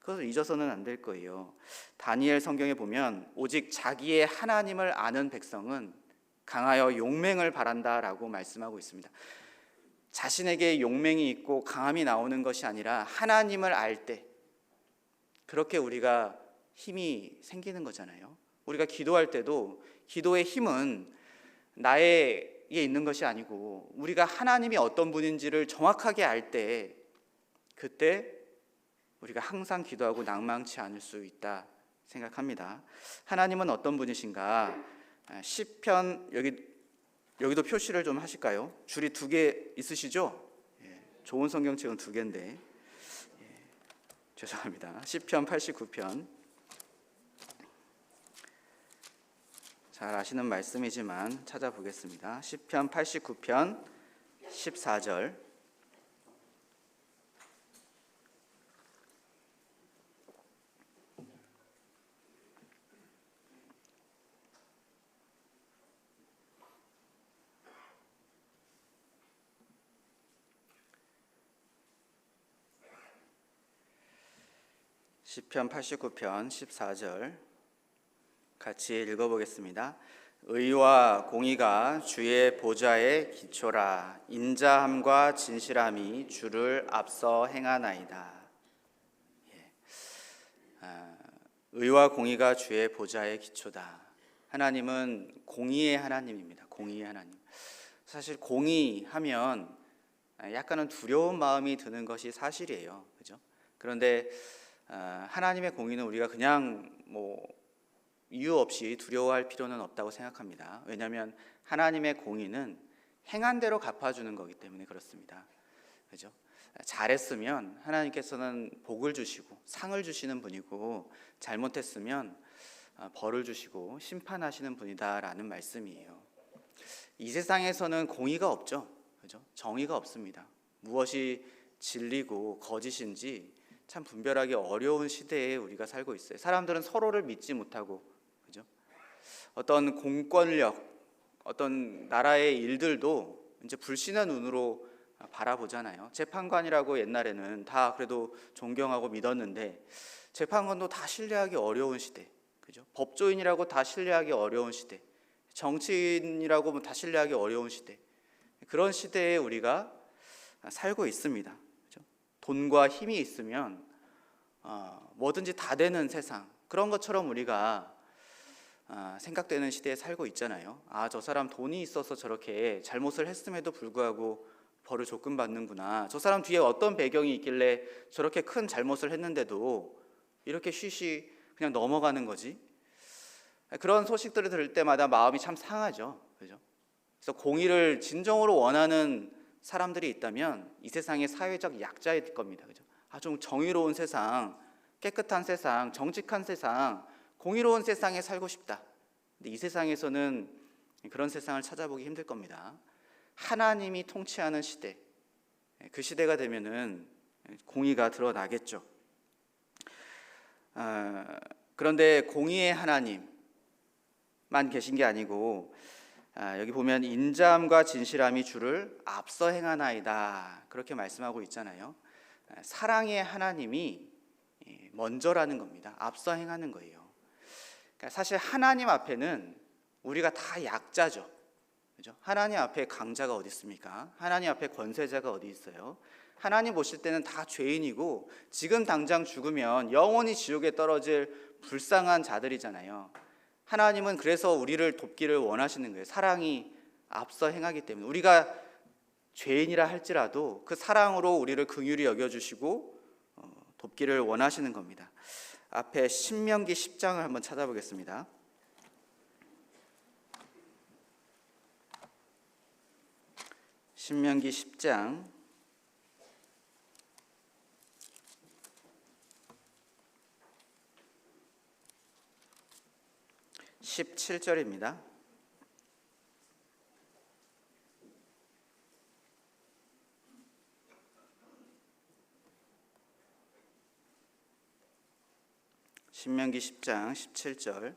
그것을 잊어서는 안 될 거예요. 다니엘 성경에 보면 오직 자기의 하나님을 아는 백성은 강하여 용맹을 바란다라고 말씀하고 있습니다. 자신에게 용맹이 있고 강함이 나오는 것이 아니라 하나님을 알 때 그렇게 우리가 힘이 생기는 거잖아요. 우리가 기도할 때도 기도의 힘은 나에게 있는 것이 아니고 우리가 하나님이 어떤 분인지를 정확하게 알 때 그때 우리가 항상 기도하고 낭망치 않을 수 있다 생각합니다. 하나님은 어떤 분이신가? 시편, 여기도 표시를 좀 하실까요? 줄이 2개 있으시죠? 좋은 성경책은 2개인데 죄송합니다. 시편 89편, 잘 아시는 말씀이지만 찾아보겠습니다. 시편 89편 14절. 시편 89편 14절 같이 읽어보겠습니다. 의와 공의가 주의 보좌의 기초라. 인자함과 진실함이 주를 앞서 행하나이다. 의와 공의가 주의 보좌의 기초다. 하나님은 공의의 하나님입니다. 공의의 하나님. 사실 공의하면 약간은 두려운 마음이 드는 것이 사실이에요. 그죠? 그런데 하나님의 공의는 우리가 그냥 이유 없이 두려워할 필요는 없다고 생각합니다. 왜냐하면 하나님의 공의는 행한 대로 갚아주는 거기 때문에 그렇습니다. 그죠? 잘했으면 하나님께서는 복을 주시고 상을 주시는 분이고 잘못했으면 벌을 주시고 심판하시는 분이다라는 말씀이에요. 이 세상에서는 공의가 없죠. 그죠? 정의가 없습니다. 무엇이 진리고 거짓인지 참 분별하기 어려운 시대에 우리가 살고 있어요. 사람들은 서로를 믿지 못하고, 그죠? 어떤 공권력, 어떤 나라의 일들도 이제 불신의 눈으로 바라보잖아요. 재판관이라고 옛날에는 다 그래도 존경하고 믿었는데 재판관도 다 신뢰하기 어려운 시대, 그죠? 법조인이라고 다 신뢰하기 어려운 시대, 정치인이라고 다 신뢰하기 어려운 시대, 그런 시대에 우리가 살고 있습니다. 그죠? 돈과 힘이 있으면 뭐든지 다 되는 세상, 그런 것처럼 우리가 생각되는 시대에 살고 있잖아요. 저 사람 돈이 있어서 저렇게 잘못을 했음에도 불구하고 벌을 조금 받는구나. 저 사람 뒤에 어떤 배경이 있길래 저렇게 큰 잘못을 했는데도 이렇게 쉬쉬 그냥 넘어가는 거지. 그런 소식들을 들을 때마다 마음이 참 상하죠. 그죠? 그래서 공의를 진정으로 원하는 사람들이 있다면 이 세상의 사회적 약자일 겁니다. 그죠? 좀 정의로운 세상, 깨끗한 세상, 정직한 세상, 공의로운 세상에 살고 싶다. 근데 이 세상에서는 그런 세상을 찾아보기 힘들 겁니다. 하나님이 통치하는 시대, 그 시대가 되면은 공의가 드러나겠죠. 그런데 공의의 하나님만 계신 게 아니고 여기 보면 인자함과 진실함이 주를 앞서 행하나이다, 그렇게 말씀하고 있잖아요. 사랑의 하나님이 먼저라는 겁니다. 앞서 행하는 거예요. 그러니까 사실 하나님 앞에는 우리가 다 약자죠. 그죠? 하나님 앞에 강자가 어디 있습니까? 하나님 앞에 권세자가 어디 있어요? 하나님 보실 때는 다 죄인이고 지금 당장 죽으면 영원히 지옥에 떨어질 불쌍한 자들이잖아요. 하나님은 그래서 우리를 돕기를 원하시는 거예요. 사랑이 앞서 행하기 때문에 우리가 죄인이라 할지라도 그 사랑으로 우리를 긍휼히 여겨주시고 돕기를 원하시는 겁니다. 앞에 신명기 10장을 한번 찾아보겠습니다. 신명기 10장 17절입니다. 신명기 10장 17절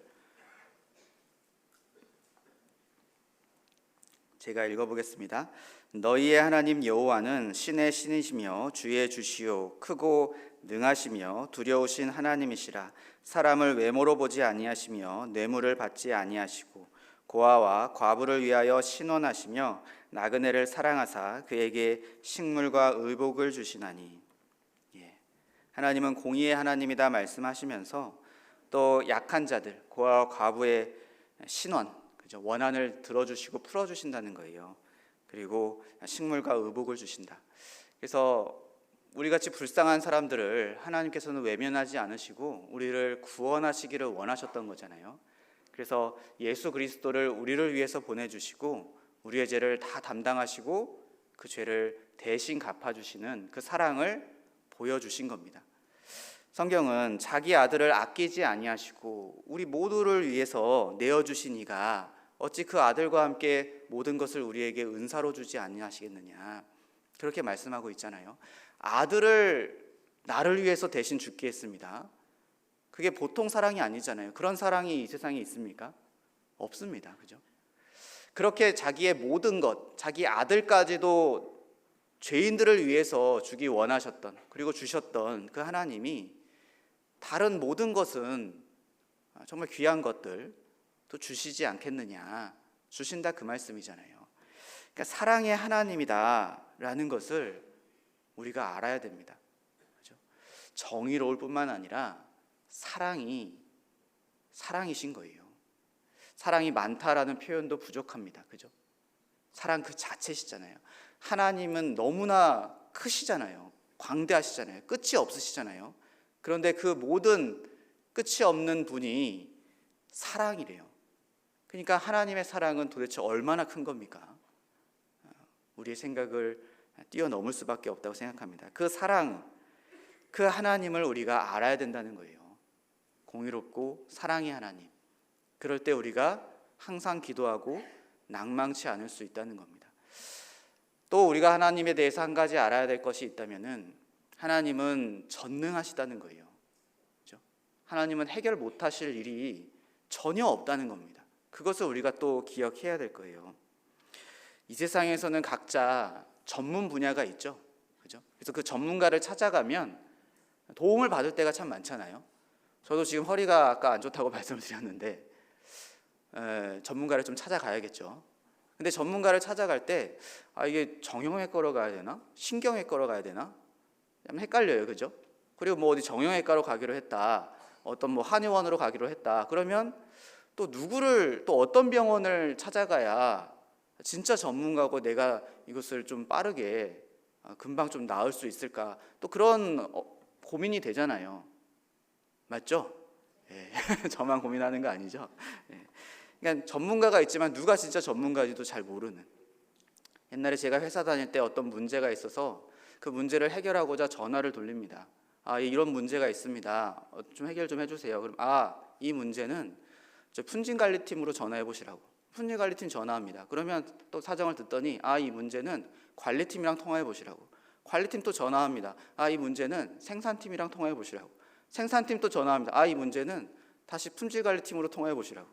제가 읽어보겠습니다. 너희의 하나님 여호와는 신의 신이시며 주의 주시오 크고 능하시며 두려우신 하나님이시라. 사람을 외모로 보지 아니하시며 뇌물을 받지 아니하시고 고아와 과부를 위하여 신원하시며 나그네를 사랑하사 그에게 식물과 의복을 주시나니. 하나님은 공의의 하나님이다 말씀하시면서 또 약한 자들, 고아와 과부의 신원, 그죠? 원한을 들어주시고 풀어주신다는 거예요. 그리고 식물과 의복을 주신다. 그래서 우리같이 불쌍한 사람들을 하나님께서는 외면하지 않으시고 우리를 구원하시기를 원하셨던 거잖아요. 그래서 예수 그리스도를 우리를 위해서 보내주시고 우리의 죄를 다 담당하시고 그 죄를 대신 갚아주시는 그 사랑을 보여주신 겁니다. 성경은 자기 아들을 아끼지 아니하시고 우리 모두를 위해서 내어주신 이가 어찌 그 아들과 함께 모든 것을 우리에게 은사로 주지 아니하시겠느냐, 그렇게 말씀하고 있잖아요. 아들을 나를 위해서 대신 죽게 했습니다. 그게 보통 사랑이 아니잖아요. 그런 사랑이 이 세상에 있습니까? 없습니다. 그죠? 그렇게 자기의 모든 것, 자기 아들까지도 죄인들을 위해서 주기 원하셨던, 그리고 주셨던 그 하나님이 다른 모든 것은 정말 귀한 것들 또 주시지 않겠느냐, 주신다 그 말씀이잖아요. 그러니까 사랑의 하나님이다라는 것을 우리가 알아야 됩니다. 그렇죠? 정의로울 뿐만 아니라 사랑이신 거예요. 사랑이 많다라는 표현도 부족합니다. 그죠? 사랑 그 자체시잖아요. 하나님은 너무나 크시잖아요. 광대하시잖아요. 끝이 없으시잖아요. 그런데 그 모든 끝이 없는 분이 사랑이래요. 그러니까 하나님의 사랑은 도대체 얼마나 큰 겁니까? 우리의 생각을 뛰어넘을 수밖에 없다고 생각합니다. 그 사랑, 그 하나님을 우리가 알아야 된다는 거예요. 공의롭고 사랑의 하나님. 그럴 때 우리가 항상 기도하고 낭망치 않을 수 있다는 겁니다. 또 우리가 하나님에 대해서 한 가지 알아야 될 것이 있다면은, 하나님은 전능하시다는 거예요. 그렇죠? 하나님은 해결 못하실 일이 전혀 없다는 겁니다. 그것을 우리가 또 기억해야 될 거예요. 이 세상에서는 각자 전문 분야가 있죠. 그죠? 그래서 그 전문가를 찾아가면 도움을 받을 때가 참 많잖아요. 저도 지금 허리가 아까 안 좋다고 말씀을 드렸는데 전문가를 좀 찾아가야겠죠. 근데 전문가를 찾아갈 때 이게 정형외과로 가야 되나? 신경외과로 가야 되나? 좀 헷갈려요. 그죠? 그리고 뭐 어디 정형외과로 가기로 했다. 어떤 뭐 한의원으로 가기로 했다. 그러면 또 누구를 또 어떤 병원을 찾아가야 진짜 전문가고 내가 이것을 좀 빠르게 금방 좀 나을 수 있을까? 또 그런 고민이 되잖아요. 맞죠? 예. 저만 고민하는 거 아니죠? 예. 그러니까 전문가가 있지만 누가 진짜 전문가인지도 잘 모르는. 옛날에 제가 회사 다닐 때 어떤 문제가 있어서 그 문제를 해결하고자 전화를 돌립니다. 이런 문제가 있습니다. 좀 해결 좀 해주세요. 그럼 이 문제는 품질관리팀으로 전화해 보시라고. 품질관리팀 전화합니다. 그러면 또 사정을 듣더니 이 문제는 관리팀이랑 통화해 보시라고. 관리팀 또 전화합니다. 이 문제는 생산팀이랑 통화해 보시라고. 생산팀 또 전화합니다. 이 문제는 다시 품질관리팀으로 통화해 보시라고.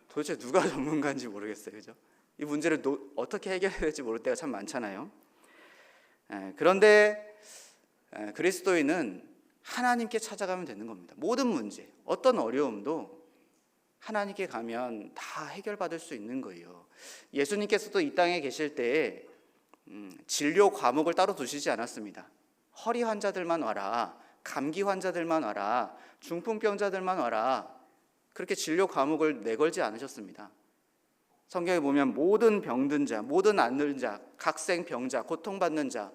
도대체 누가 전문가인지 모르겠어요. 그죠? 이 문제를 어떻게 해결해야 될지 모를 때가 참 많잖아요. 그런데 그리스도인은 하나님께 찾아가면 되는 겁니다. 모든 문제, 어떤 어려움도 하나님께 가면 다 해결받을 수 있는 거예요. 예수님께서도 이 땅에 계실 때 진료 과목을 따로 두시지 않았습니다. 허리 환자들만 와라, 감기 환자들만 와라, 중풍병자들만 와라, 그렇게 진료 과목을 내걸지 않으셨습니다. 성경에 보면 모든 병든 자, 모든 앓는 자, 각생병자, 고통받는 자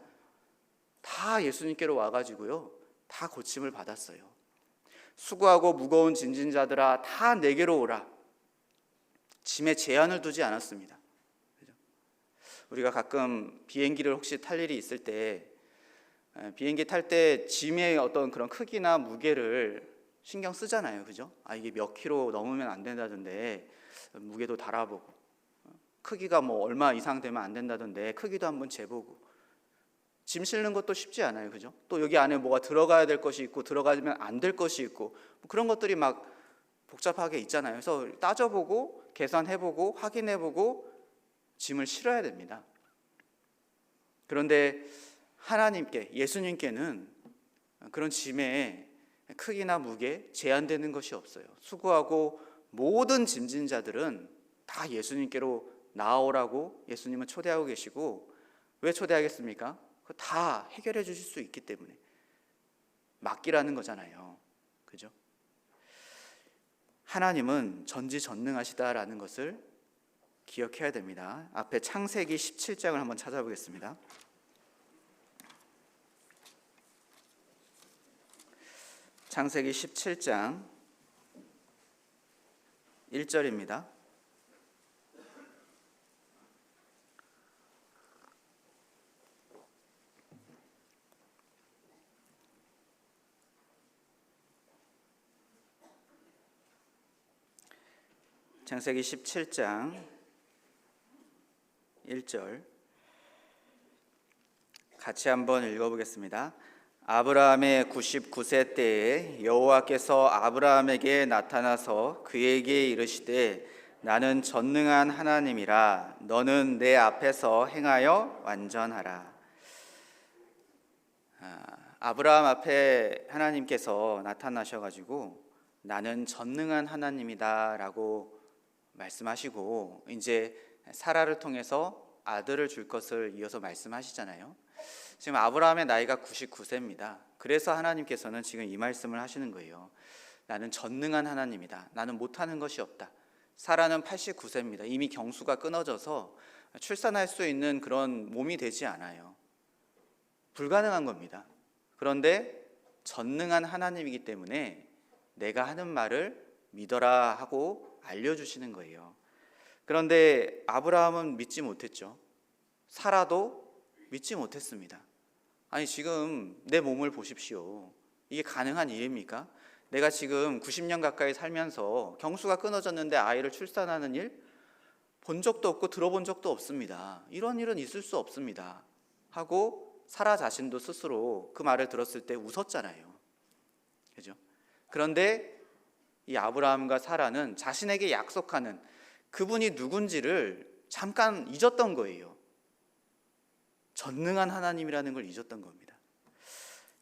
다 예수님께로 와가지고요, 다 고침을 받았어요. 수고하고 무거운 짐진 자들아 다 내게로 오라. 짐에 제한을 두지 않았습니다. 우리가 가끔 비행기를 혹시 탈 일이 있을 때 비행기 탈 때 짐의 어떤 그런 크기나 무게를 신경 쓰잖아요. 그죠? 이게 몇 킬로 넘으면 안 된다던데 무게도 달아보고, 크기가 뭐 얼마 이상 되면 안 된다던데 크기도 한번 재보고. 짐 실는 것도 쉽지 않아요. 그죠? 또 여기 안에 뭐가 들어가야 될 것이 있고 들어가면 안 될 것이 있고 그런 것들이 막 복잡하게 있잖아요. 그래서 따져보고 계산해보고 확인해보고 짐을 실어야 됩니다. 그런데 하나님께, 예수님께는 그런 짐의 크기나 무게 제한되는 것이 없어요. 수고하고 모든 짐진 자들은 다 예수님께로 나아오라고 예수님은 초대하고 계시고, 왜 초대하겠습니까? 다 해결해 주실 수 있기 때문에. 맡기라는 거잖아요. 그죠? 하나님은 전지전능하시다라는 것을 기억해야 됩니다. 앞에 창세기 17장을 한번 찾아보겠습니다. 창세기 17장 1절입니다. 창세기 17장 1절 같이 한번 읽어보겠습니다. 아브라함의 99세 때에 여호와께서 아브라함에게 나타나서 그에게 이르시되 나는 전능한 하나님이라 너는 내 앞에서 행하여 완전하라. 아브라함 앞에 하나님께서 나타나셔가지고 나는 전능한 하나님이다 라고 말씀하시고, 이제 사라를 통해서 아들을 줄 것을 이어서 말씀하시잖아요. 지금 아브라함의 나이가 99세입니다. 그래서 하나님께서는 지금 이 말씀을 하시는 거예요. 나는 전능한 하나님이다. 나는 못하는 것이 없다. 사라는 89세입니다. 이미 경수가 끊어져서 출산할 수 있는 그런 몸이 되지 않아요. 불가능한 겁니다. 그런데 전능한 하나님이기 때문에 내가 하는 말을 믿어라 하고 알려주시는 거예요. 그런데 아브라함은 믿지 못했죠. 사라도 믿지 못했습니다. 지금 내 몸을 보십시오. 이게 가능한 일입니까? 내가 지금 90년 가까이 살면서 경수가 끊어졌는데 아이를 출산하는 일 본 적도 없고 들어본 적도 없습니다. 이런 일은 있을 수 없습니다 하고 사라 자신도 스스로 그 말을 들었을 때 웃었잖아요. 그죠? 그런데 이 아브라함과 사라는 자신에게 약속하는 그분이 누군지를 잠깐 잊었던 거예요. 전능한 하나님이라는 걸 잊었던 겁니다.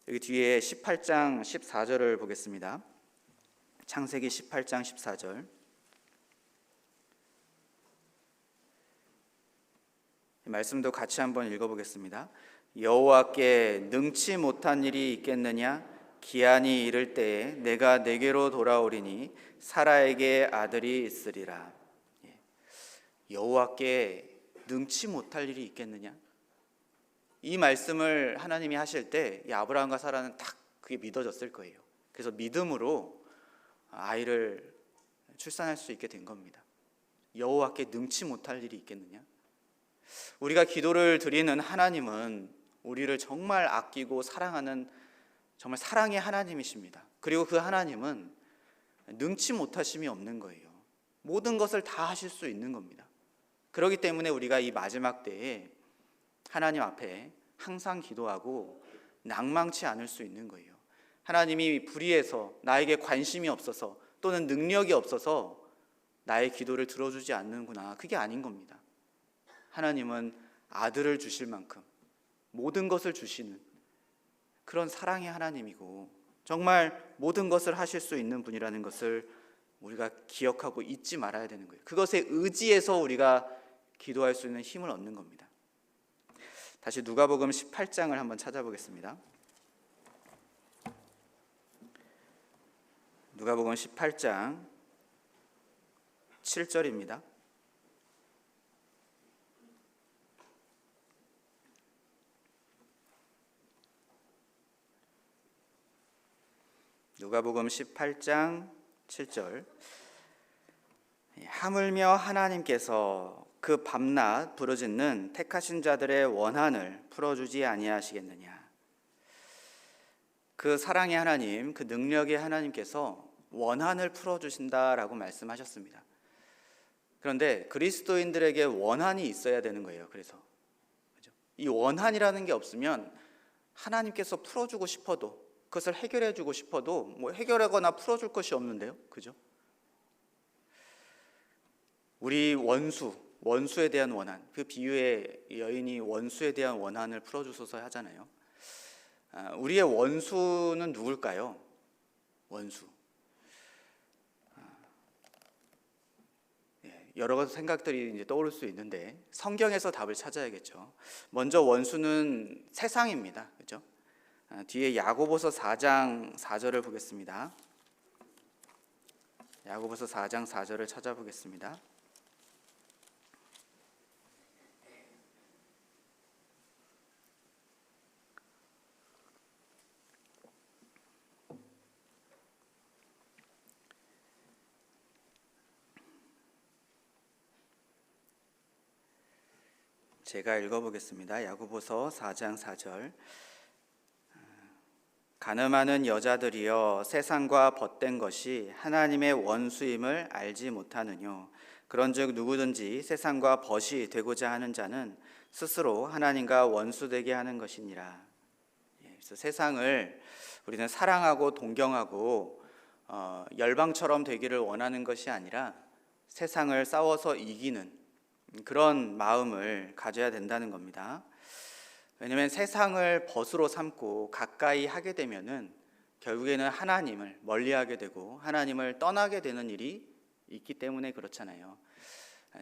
여기 뒤에 18장 14절을 보겠습니다. 창세기 18장 14절. 말씀도 같이 한번 읽어보겠습니다. 여호와께 능치 못한 일이 있겠느냐? 기한이 이를 때에 내가 내게로 돌아오리니 사라에게 아들이 있으리라. 여호와께 능치 못할 일이 있겠느냐? 이 말씀을 하나님이 하실 때 이 아브라함과 사라는 딱 그게 믿어졌을 거예요. 그래서 믿음으로 아이를 출산할 수 있게 된 겁니다. 여호와께 능치 못할 일이 있겠느냐? 우리가 기도를 드리는 하나님은 우리를 정말 아끼고 사랑하는 정말 사랑의 하나님이십니다. 그리고 그 하나님은 능치 못하심이 없는 거예요. 모든 것을 다 하실 수 있는 겁니다. 그렇기 때문에 우리가 이 마지막 때에 하나님 앞에 항상 기도하고 낭망치 않을 수 있는 거예요. 하나님이 불의해서 나에게 관심이 없어서 또는 능력이 없어서 나의 기도를 들어주지 않는구나. 그게 아닌 겁니다. 하나님은 아들을 주실 만큼 모든 것을 주시는 그런 사랑의 하나님이고 정말 모든 것을 하실 수 있는 분이라는 것을 우리가 기억하고 잊지 말아야 되는 거예요. 그것에 의지해서 우리가 기도할 수 있는 힘을 얻는 겁니다. 다시 누가복음 18장을 한번 찾아보겠습니다. 누가복음 18장 7절입니다. 누가복음 18장 7절. 하물며 하나님께서 그 밤낮 부르짖는 택하신 자들의 원한을 풀어주지 아니하시겠느냐. 그 사랑의 하나님, 그 능력의 하나님께서 원한을 풀어주신다라고 말씀하셨습니다. 그런데 그리스도인들에게 원한이 있어야 되는 거예요. 그래서 이 원한이라는 게 없으면 하나님께서 풀어주고 싶어도 그것을 해결해 주고 싶어도 뭐 해결하거나 풀어줄 것이 없는데요. 그죠? 우리 원수에 대한 원한, 그 비유의 여인이 원수에 대한 원한을 풀어주소서 하잖아요. 우리의 원수는 누굴까요? 원수. 여러 가지 생각들이 이제 떠오를 수 있는데 성경에서 답을 찾아야겠죠. 먼저 원수는 세상입니다. 그죠? 뒤에 야고보서 4장 4절을 보겠습니다. 야고보서 4장 4절을 찾아보겠습니다. 제가 읽어보겠습니다. 야고보서 4장 4절. 가늠하는 여자들이여 세상과 벗된 것이 하나님의 원수임을 알지 못하느뇨. 그런즉 누구든지 세상과 벗이 되고자 하는 자는 스스로 하나님과 원수되게 하는 것이니라. 그래서 세상을 우리는 사랑하고 동경하고 열방처럼 되기를 원하는 것이 아니라 세상을 싸워서 이기는 그런 마음을 가져야 된다는 겁니다. 왜냐하면 세상을 벗으로 삼고 가까이 하게 되면은 결국에는 하나님을 멀리하게 되고 하나님을 떠나게 되는 일이 있기 때문에 그렇잖아요.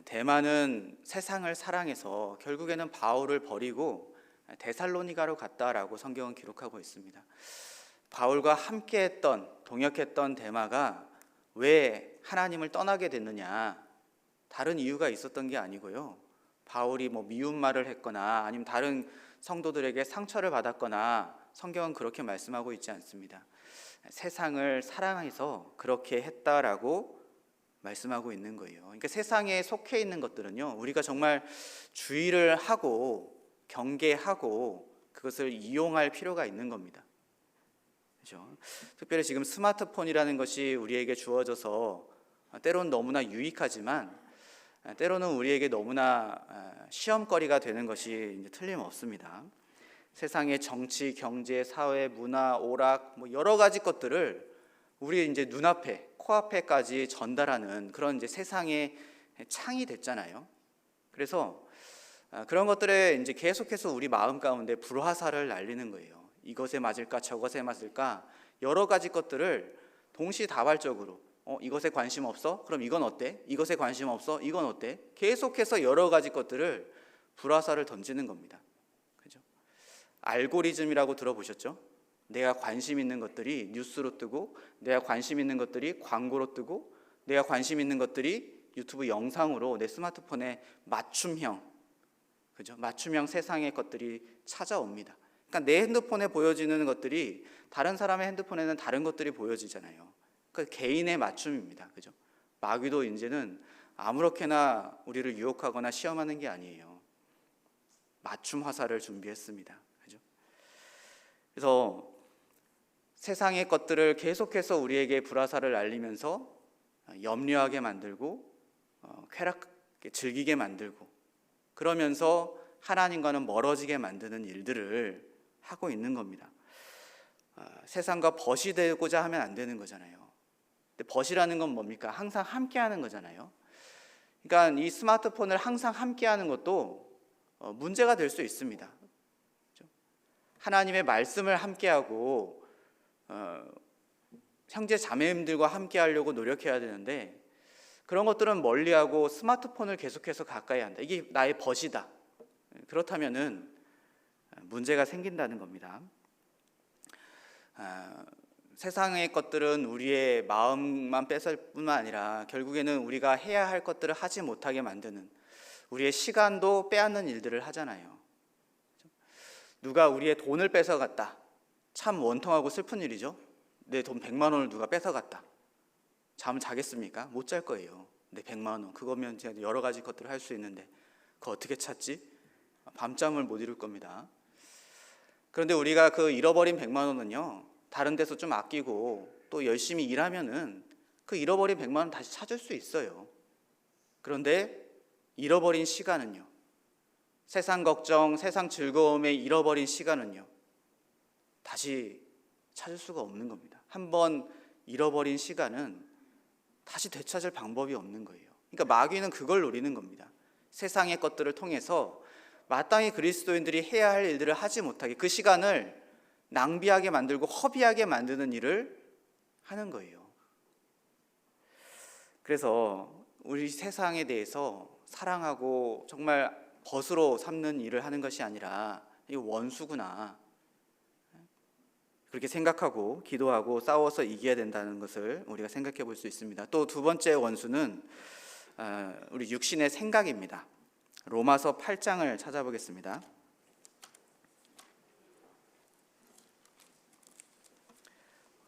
데마는 세상을 사랑해서 결국에는 바울을 버리고 데살로니가로 갔다라고 성경은 기록하고 있습니다. 바울과 함께했던 동역했던 데마가 왜 하나님을 떠나게 됐느냐? 다른 이유가 있었던 게 아니고요. 바울이 미운 말을 했거나 아니면 다른 성도들에게 상처를 받았거나 성경은 그렇게 말씀하고 있지 않습니다. 세상을 사랑해서 그렇게 했다라고 말씀하고 있는 거예요. 그러니까 세상에 속해 있는 것들은요, 우리가 정말 주의를 하고 경계하고 그것을 이용할 필요가 있는 겁니다. 그렇죠? 특별히 지금 스마트폰이라는 것이 우리에게 주어져서 때로는 너무나 유익하지만 때로는 우리에게 너무나 시험거리가 되는 것이 틀림없습니다. 세상의 정치, 경제, 사회, 문화, 오락 뭐 여러 가지 것들을 우리 이제 눈앞에, 코앞에까지 전달하는 그런 이제 세상의 창이 됐잖아요. 그래서 그런 것들에 이제 계속해서 우리 마음 가운데 불화살을 날리는 거예요. 이것에 맞을까 저것에 맞을까 여러 가지 것들을 동시다발적으로 이것에 관심 없어? 그럼 이건 어때? 이것에 관심 없어? 이건 어때? 계속해서 여러 가지 것들을 불화살을 던지는 겁니다. 그죠? 알고리즘이라고 들어보셨죠? 내가 관심 있는 것들이 뉴스로 뜨고, 내가 관심 있는 것들이 광고로 뜨고, 내가 관심 있는 것들이 유튜브 영상으로 내 스마트폰에 맞춤형, 그죠? 맞춤형 세상의 것들이 찾아옵니다. 그러니까 내 핸드폰에 보여지는 것들이 다른 사람의 핸드폰에는 다른 것들이 보여지잖아요. 그 개인의 맞춤입니다. 그죠? 마귀도 이제는 아무렇게나 우리를 유혹하거나 시험하는 게 아니에요. 맞춤 화살을 준비했습니다. 그죠? 그래서 세상의 것들을 계속해서 우리에게 불화살을 날리면서 염려하게 만들고 쾌락하게 즐기게 만들고 그러면서 하나님과는 멀어지게 만드는 일들을 하고 있는 겁니다. 세상과 벗이 되고자 하면 안 되는 거잖아요. 근데 벗이라는 건 뭡니까? 항상 함께하는 거잖아요. 그러니까 이 스마트폰을 항상 함께하는 것도 문제가 될 수 있습니다. 하나님의 말씀을 함께하고 형제 자매님들과 함께하려고 노력해야 되는데 그런 것들은 멀리하고 스마트폰을 계속해서 가까이 한다. 이게 나의 벗이다. 그렇다면은 문제가 생긴다는 겁니다. 세상의 것들은 우리의 마음만 뺏을 뿐만 아니라 결국에는 우리가 해야 할 것들을 하지 못하게 만드는 우리의 시간도 빼앗는 일들을 하잖아요. 누가 우리의 돈을 뺏어갔다. 참 원통하고 슬픈 일이죠. 내 돈 100만 원을 누가 뺏어갔다. 잠을 자겠습니까? 못 잘 거예요. 내 100만 원 그거면 제가 여러 가지 것들을 할 수 있는데 그거 어떻게 찾지? 밤잠을 못 이룰 겁니다. 그런데 우리가 그 잃어버린 100만 원은요 다른 데서 좀 아끼고 또 열심히 일하면은 그 잃어버린 100만 원 다시 찾을 수 있어요. 그런데 잃어버린 시간은요, 세상 걱정, 세상 즐거움에 잃어버린 시간은요 다시 찾을 수가 없는 겁니다. 한번 잃어버린 시간은 다시 되찾을 방법이 없는 거예요. 그러니까 마귀는 그걸 노리는 겁니다. 세상의 것들을 통해서 마땅히 그리스도인들이 해야 할 일들을 하지 못하게 그 시간을 낭비하게 만들고 허비하게 만드는 일을 하는 거예요. 그래서 우리 세상에 대해서 사랑하고 정말 벗으로 삼는 일을 하는 것이 아니라 이거 원수구나 그렇게 생각하고 기도하고 싸워서 이겨야 된다는 것을 우리가 생각해 볼 수 있습니다. 또 두 번째 원수는 우리 육신의 생각입니다. 로마서 8장을 찾아보겠습니다.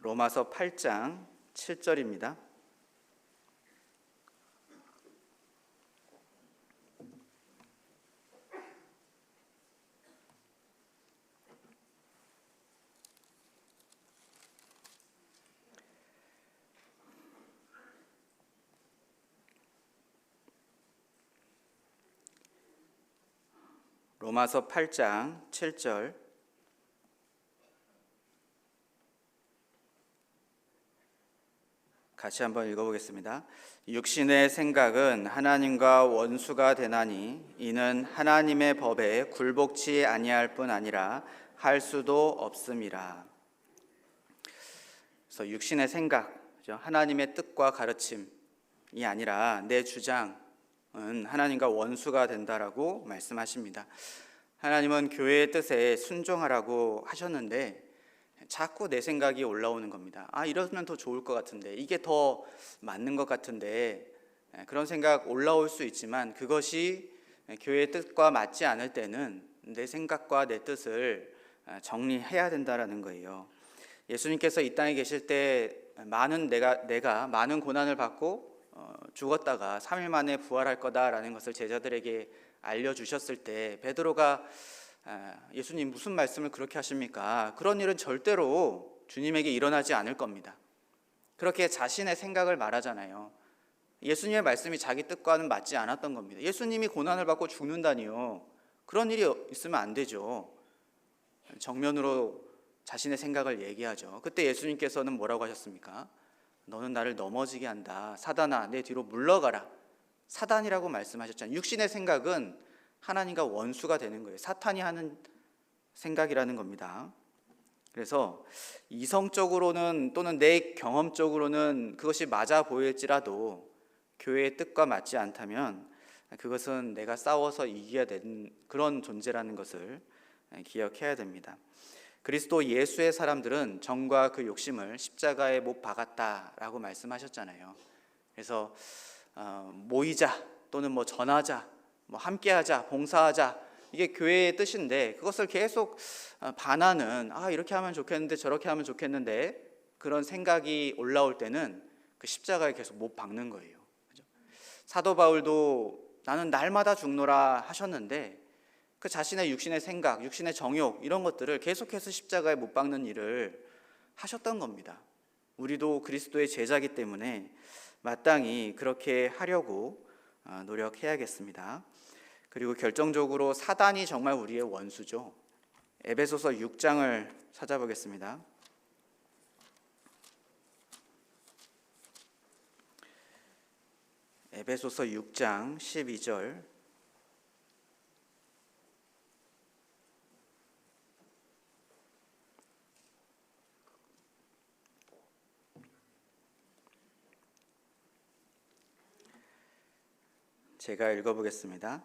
로마서 8장 7절입니다. 로마서 8장 7절 같이 한번 읽어보겠습니다. 육신의 생각은 하나님과 원수가 되나니 이는 하나님의 법에 굴복치 아니할 뿐 아니라 할 수도 없음이라. 그래서 육신의 생각, 하나님의 뜻과 가르침이 아니라 내 주장은 하나님과 원수가 된다라고 말씀하십니다. 하나님은 교회의 뜻에 순종하라고 하셨는데 자꾸 내 생각이 올라오는 겁니다. 이러면 더 좋을 것 같은데, 이게 더 맞는 것 같은데, 그런 생각 올라올 수 있지만 그것이 교회의 뜻과 맞지 않을 때는 내 생각과 내 뜻을 정리해야 된다라는 거예요. 예수님께서 이 땅에 계실 때 내가 많은 고난을 받고 죽었다가 3일 만에 부활할 거다라는 것을 제자들에게 알려주셨을 때 베드로가 예수님 무슨 말씀을 그렇게 하십니까? 그런 일은 절대로 주님에게 일어나지 않을 겁니다. 그렇게 자신의 생각을 말하잖아요. 예수님의 말씀이 자기 뜻과는 맞지 않았던 겁니다. 예수님이 고난을 받고 죽는다니요. 그런 일이 있으면 안 되죠. 정면으로 자신의 생각을 얘기하죠. 그때 예수님께서는 뭐라고 하셨습니까? 너는 나를 넘어지게 한다. 사단아, 내 뒤로 물러가라. 사단이라고 말씀하셨잖아요. 육신의 생각은 하나님과 원수가 되는 거예요. 사탄이 하는 생각이라는 겁니다. 그래서 이성적으로는 또는 내 경험적으로는 그것이 맞아 보일지라도 교회의 뜻과 맞지 않다면 그것은 내가 싸워서 이겨야 되는 그런 존재라는 것을 기억해야 됩니다. 그리스도 예수의 사람들은 정과 그 욕심을 십자가에 못 박았다라고 말씀하셨잖아요. 그래서 모이자 또는 전하자, 함께하자, 봉사하자, 이게 교회의 뜻인데 그것을 계속 반하는 이렇게 하면 좋겠는데 저렇게 하면 좋겠는데 그런 생각이 올라올 때는 그 십자가에 계속 못 박는 거예요. 그죠? 사도 바울도 나는 날마다 죽노라 하셨는데 그 자신의 육신의 생각, 육신의 정욕 이런 것들을 계속해서 십자가에 못 박는 일을 하셨던 겁니다. 우리도 그리스도의 제자이기 때문에 마땅히 그렇게 하려고 노력해야겠습니다. 그리고 결정적으로 사단이 정말 우리의 원수죠. 에베소서 6장을 찾아보겠습니다. 에베소서 6장 12절. 제가 읽어보겠습니다.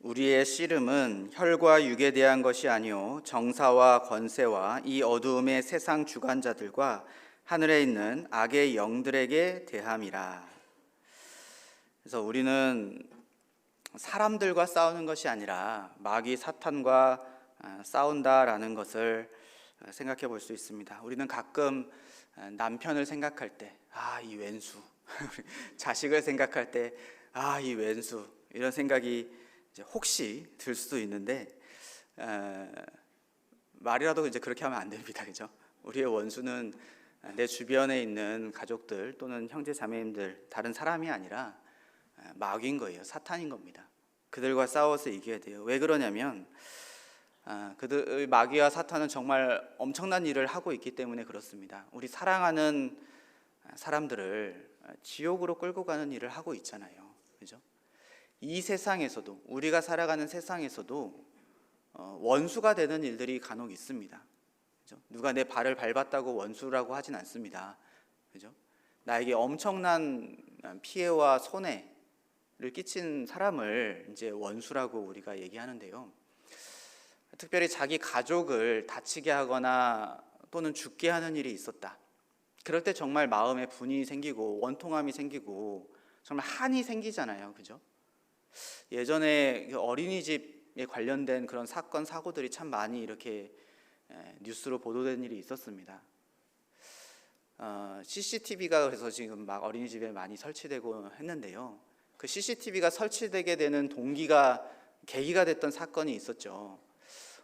우리의 씨름은 혈과 육에 대한 것이 아니요 정사와 권세와 이 어두움의 세상 주관자들과 하늘에 있는 악의 영들에게 대함이라. 그래서 우리는 사람들과 싸우는 것이 아니라 마귀 사탄과 싸운다라는 것을 생각해 볼 수 있습니다. 우리는 가끔 남편을 생각할 때 이 왼수, 자식을 생각할 때 이 왼수, 이런 생각이 이제 혹시 들 수도 있는데 말이라도 이제 그렇게 하면 안 됩니다. 그죠? 우리의 원수는 내 주변에 있는 가족들 또는 형제 자매님들, 다른 사람이 아니라 마귀인 거예요. 사탄인 겁니다. 그들과 싸워서 이겨야 돼요. 왜 그러냐면 그들 마귀와 사탄은 정말 엄청난 일을 하고 있기 때문에 그렇습니다. 우리 사랑하는 사람들을 지옥으로 끌고 가는 일을 하고 있잖아요. 그죠? 이 세상에서도, 우리가 살아가는 세상에서도 원수가 되는 일들이 간혹 있습니다. 그죠? 누가 내 발을 밟았다고 원수라고 하진 않습니다. 그죠? 나에게 엄청난 피해와 손해를 끼친 사람을 이제 원수라고 우리가 얘기하는데요. 특별히 자기 가족을 다치게 하거나 또는 죽게 하는 일이 있었다. 그럴 때 정말 마음에 분이 생기고 원통함이 생기고 정말 한이 생기잖아요. 그죠? 예전에 어린이집에 관련된 그런 사건 사고들이 참 많이 이렇게 뉴스로 보도된 일이 있었습니다. CCTV가 그래서 지금 막 어린이집에 많이 설치되고 했는데요. 그 CCTV가 설치되게 되는 계기가 됐던 사건이 있었죠.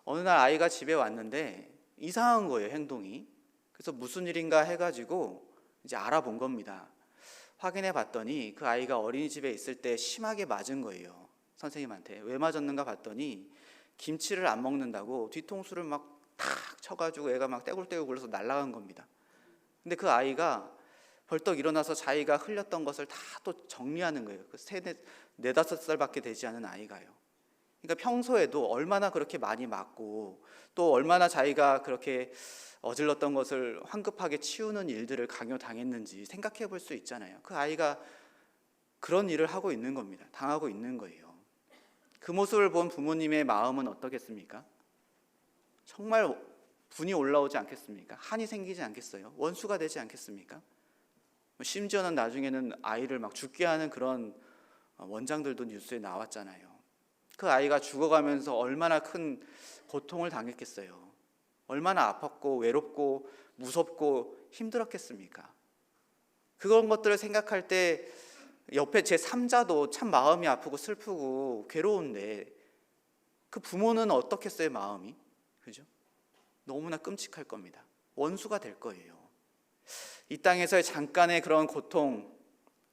어느 날 아이가 집에 왔는데 이상한 거예요, 행동이. 그래서 무슨 일인가 해가지고 이제 알아본 겁니다. 확인해 봤더니 그 아이가 어린이집에 있을 때 심하게 맞은 거예요. 선생님한테. 왜 맞았는가 봤더니 김치를 안 먹는다고 뒤통수를 막 탁 쳐가지고 애가 막 떼굴떼굴 굴러서 날아간 겁니다. 근데 그 아이가 벌떡 일어나서 자기가 흘렸던 것을 다 또 정리하는 거예요. 그 네다섯 살밖에 되지 않은 아이가요. 그러니까 평소에도 얼마나 그렇게 많이 맞고 또 얼마나 자기가 그렇게 어질렀던 것을 황급하게 치우는 일들을 강요당했는지 생각해 볼 수 있잖아요. 그 아이가 그런 일을 하고 있는 겁니다. 당하고 있는 거예요. 그 모습을 본 부모님의 마음은 어떻겠습니까? 정말 분이 올라오지 않겠습니까? 한이 생기지 않겠어요? 원수가 되지 않겠습니까? 심지어는 나중에는 아이를 막 죽게 하는 그런 원장들도 뉴스에 나왔잖아요. 그 아이가 죽어가면서 얼마나 큰 고통을 당했겠어요. 얼마나 아팠고 외롭고 무섭고 힘들었겠습니까? 그런 것들을 생각할 때 옆에 제 3자도 참 마음이 아프고 슬프고 괴로운데 그 부모는 어떻겠어요, 마음이? 그죠? 너무나 끔찍할 겁니다. 원수가 될 거예요. 이 땅에서의 잠깐의 그런 고통,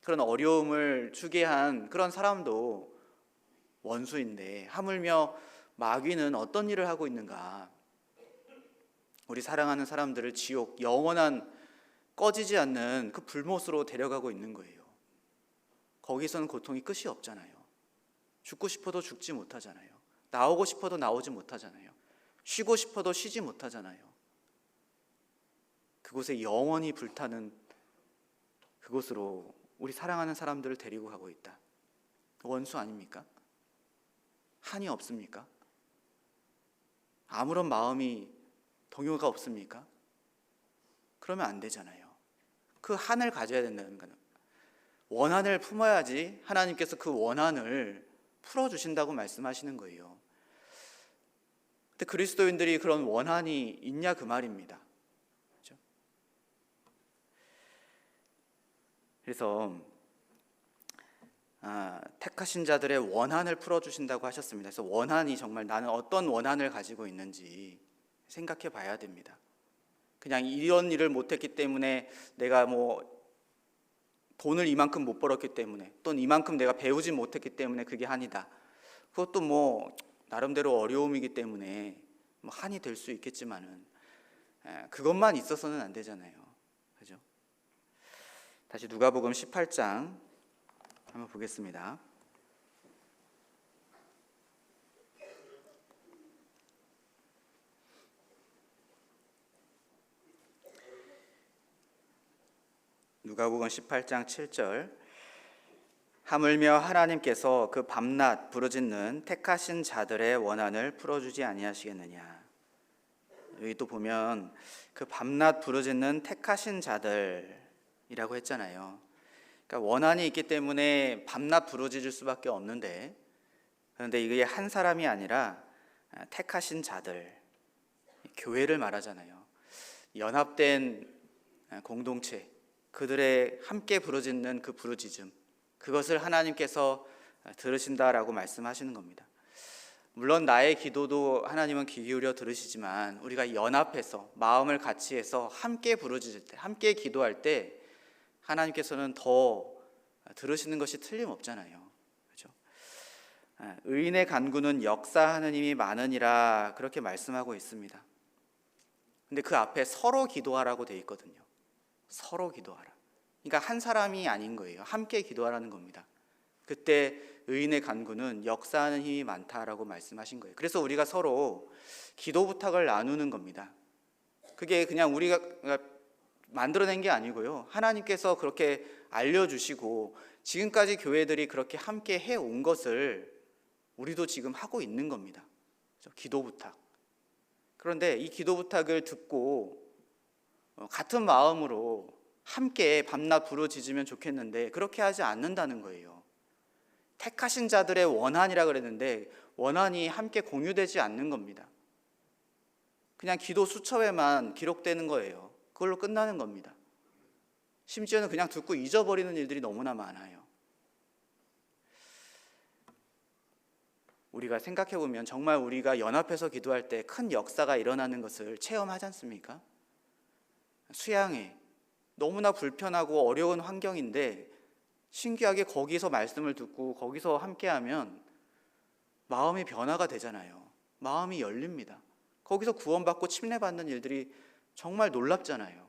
그런 어려움을 주게 한 그런 사람도 원수인데 하물며 마귀는 어떤 일을 하고 있는가? 우리 사랑하는 사람들을 지옥, 영원한 꺼지지 않는 그 불못으로 데려가고 있는 거예요. 거기서는 고통이 끝이 없잖아요. 죽고 싶어도 죽지 못하잖아요. 나오고 싶어도 나오지 못하잖아요. 쉬고 싶어도 쉬지 못하잖아요. 그곳에 영원히 불타는 그곳으로 우리 사랑하는 사람들을 데리고 가고 있다. 원수 아닙니까? 한이 없습니까? 아무런 마음이 동요가 없습니까? 그러면 안 되잖아요. 그 한을 가져야 된다는 거는, 원한을 품어야지 하나님께서 그 원한을 풀어주신다고 말씀하시는 거예요. 근데 그리스도인들이 그런 원한이 있냐 그 말입니다. 그렇죠? 그래서 택하신 자들의 원한을 풀어주신다고 하셨습니다. 그래서 원한이 정말 나는 어떤 원한을 가지고 있는지 생각해 봐야 됩니다. 그냥 이런 일을 못했기 때문에 내가 돈을 이만큼 못 벌었기 때문에, 또는 이만큼 내가 배우지 못했기 때문에 그게 한이다. 그것도 나름대로 어려움이기 때문에 한이 될 수 있겠지만은 그것만 있어서는 안 되잖아요. 그죠? 다시 누가복음 18장 한번 보겠습니다. 누가복음 18장 7절, 하물며 하나님께서 그 밤낮 부르짖는 택하신 자들의 원한을 풀어주지 아니하시겠느냐. 여기 또 보면 그 밤낮 부르짖는 택하신 자들이라고 했잖아요. 그러니까 원한이 있기 때문에 밤낮 부르짖을 수밖에 없는데, 그런데 이게 한 사람이 아니라 택하신 자들, 교회를 말하잖아요. 연합된 공동체, 그들의 함께 부르짖는 그 부르짖음, 그것을 하나님께서 들으신다라고 말씀하시는 겁니다. 물론 나의 기도도 하나님은 귀 기울여 들으시지만, 우리가 연합해서 마음을 같이 해서 함께 부르짖을 때, 함께 기도할 때 하나님께서는 더 들으시는 것이 틀림없잖아요. 그렇죠? 의인의 간구는 역사하는 힘이 많으니라, 그렇게 말씀하고 있습니다. 근데 그 앞에 서로 기도하라고 돼 있거든요. 서로 기도하라. 그러니까 한 사람이 아닌 거예요. 함께 기도하라는 겁니다. 그때 의인의 간구는 역사하는 힘이 많다라고 말씀하신 거예요. 그래서 우리가 서로 기도 부탁을 나누는 겁니다. 그게 그냥 우리가 만들어낸 게 아니고요. 하나님께서 그렇게 알려주시고 지금까지 교회들이 그렇게 함께 해온 것을 우리도 지금 하고 있는 겁니다. 기도 부탁. 그런데 이 기도 부탁을 듣고 같은 마음으로 함께 밤낮 부르짖으면 좋겠는데 그렇게 하지 않는다는 거예요. 택하신 자들의 원한이라 그랬는데 원한이 함께 공유되지 않는 겁니다. 그냥 기도 수첩에만 기록되는 거예요. 그걸로 끝나는 겁니다. 심지어는 그냥 듣고 잊어버리는 일들이 너무나 많아요. 우리가 생각해보면 정말 우리가 연합해서 기도할 때 큰 역사가 일어나는 것을 체험하지 않습니까? 수양회, 너무나 불편하고 어려운 환경인데 신기하게 거기서 말씀을 듣고 거기서 함께하면 마음이 변화가 되잖아요. 마음이 열립니다. 거기서 구원받고 침례받는 일들이 정말 놀랍잖아요.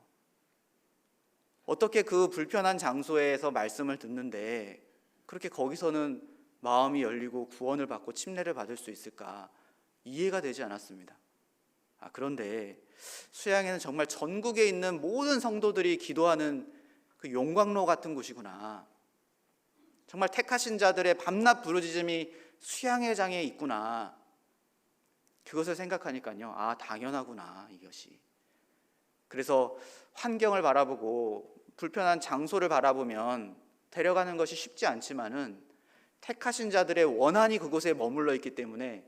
어떻게 그 불편한 장소에서 말씀을 듣는데 그렇게 거기서는 마음이 열리고 구원을 받고 침례를 받을 수 있을까 이해가 되지 않았습니다. 그런데 수양회는 정말 전국에 있는 모든 성도들이 기도하는 그 용광로 같은 곳이구나. 정말 택하신 자들의 밤낮 부르짖음이 수양회장에 있구나. 그것을 생각하니까요. 당연하구나 이것이. 그래서 환경을 바라보고 불편한 장소를 바라보면 데려가는 것이 쉽지 않지만은 택하신 자들의 원한이 그곳에 머물러 있기 때문에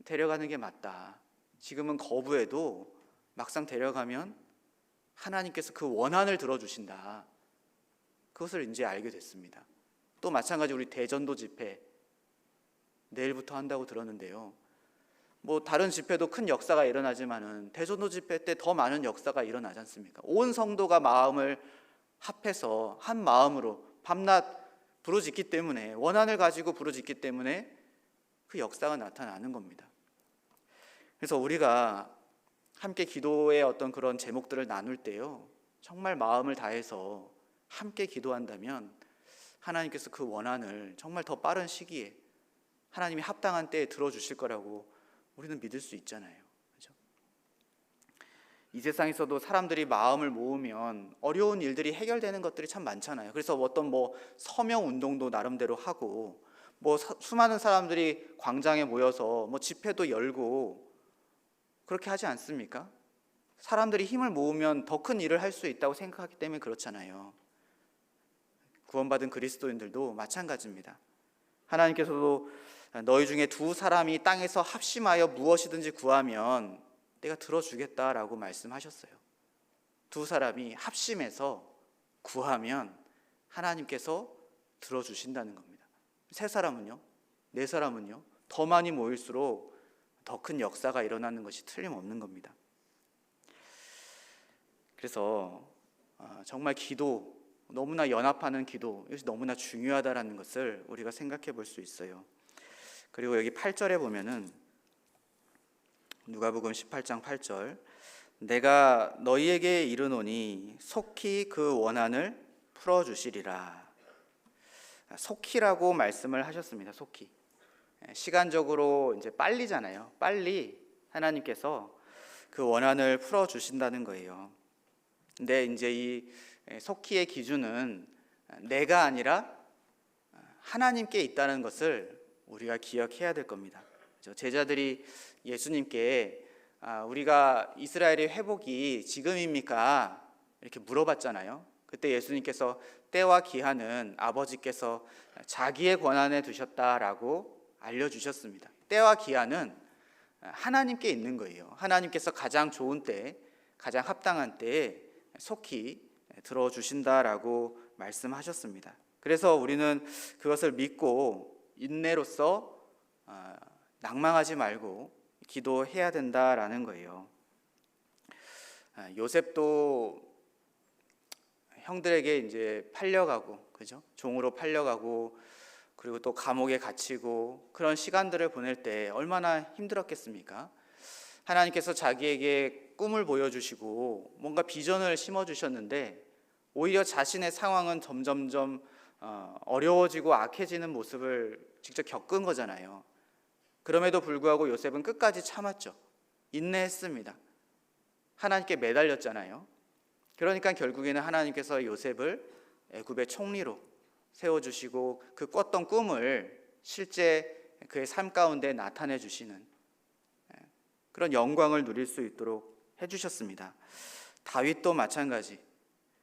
데려가는 게 맞다. 지금은 거부해도 막상 데려가면 하나님께서 그 원한을 들어주신다. 그것을 이제 알게 됐습니다. 또 마찬가지 우리 대전도 집회 내일부터 한다고 들었는데요. 다른 집회도 큰 역사가 일어나지만은 대전도 집회 때 더 많은 역사가 일어나지 않습니까? 온 성도가 마음을 합해서 한 마음으로 밤낮 부르짖기 때문에 원한을 가지고 부르짖기 때문에 그 역사가 나타나는 겁니다. 그래서 우리가 함께 기도의 어떤 그런 제목들을 나눌 때요, 정말 마음을 다해서 함께 기도한다면 하나님께서 그 원한을 정말 더 빠른 시기에 하나님이 합당한 때에 들어주실 거라고 우리는 믿을 수 있잖아요. 그렇죠? 이 세상에서도 사람들이 마음을 모으면 어려운 일들이 해결되는 것들이 참 많잖아요. 그래서 어떤 서명 운동도 나름대로 하고, 수많은 사람들이 광장에 모여서 집회도 열고 그렇게 하지 않습니까? 사람들이 힘을 모으면 더 큰 일을 할 수 있다고 생각하기 때문에 그렇잖아요. 구원받은 그리스도인들도 마찬가지입니다. 하나님께서도 너희 중에 두 사람이 땅에서 합심하여 무엇이든지 구하면 내가 들어주겠다라고 말씀하셨어요. 두 사람이 합심해서 구하면 하나님께서 들어주신다는 겁니다. 세 사람은요? 네 사람은요? 더 많이 모일수록 더 큰 역사가 일어나는 것이 틀림없는 겁니다. 그래서 정말 기도, 너무나 연합하는 기도, 이것이 너무나 중요하다라는 것을 우리가 생각해 볼 수 있어요. 그리고 여기 8절에 보면은 누가복음 18장 8절, 내가 너희에게 이르노니 속히 그 원한을 풀어주시리라. 속히라고 말씀을 하셨습니다. 속히. 시간적으로 이제 빨리잖아요. 빨리 하나님께서 그 원한을 풀어주신다는 거예요. 근데 이제 이 속히의 기준은 내가 아니라 하나님께 있다는 것을 우리가 기억해야 될 겁니다. 제자들이 예수님께 우리가 이스라엘의 회복이 지금입니까? 이렇게 물어봤잖아요. 그때 예수님께서 때와 기한은 아버지께서 자기의 권한에 두셨다라고 알려주셨습니다. 때와 기한은 하나님께 있는 거예요. 하나님께서 가장 좋은 때, 가장 합당한 때에 속히 들어주신다라고 말씀하셨습니다. 그래서 우리는 그것을 믿고 인내로서 낭망하지 말고 기도해야 된다라는 거예요. 요셉도 형들에게 이제 팔려가고, 그죠? 종으로 팔려가고, 그리고 또 감옥에 갇히고 그런 시간들을 보낼 때 얼마나 힘들었겠습니까? 하나님께서 자기에게 꿈을 보여주시고 뭔가 비전을 심어주셨는데 오히려 자신의 상황은 점점점 어려워지고 악해지는 모습을 직접 겪은 거잖아요. 그럼에도 불구하고 요셉은 끝까지 참았죠. 인내했습니다. 하나님께 매달렸잖아요. 그러니까 결국에는 하나님께서 요셉을 애굽의 총리로 세워주시고 그 꿨던 꿈을 실제 그의 삶 가운데 나타내 주시는 그런 영광을 누릴 수 있도록 해주셨습니다. 다윗도 마찬가지,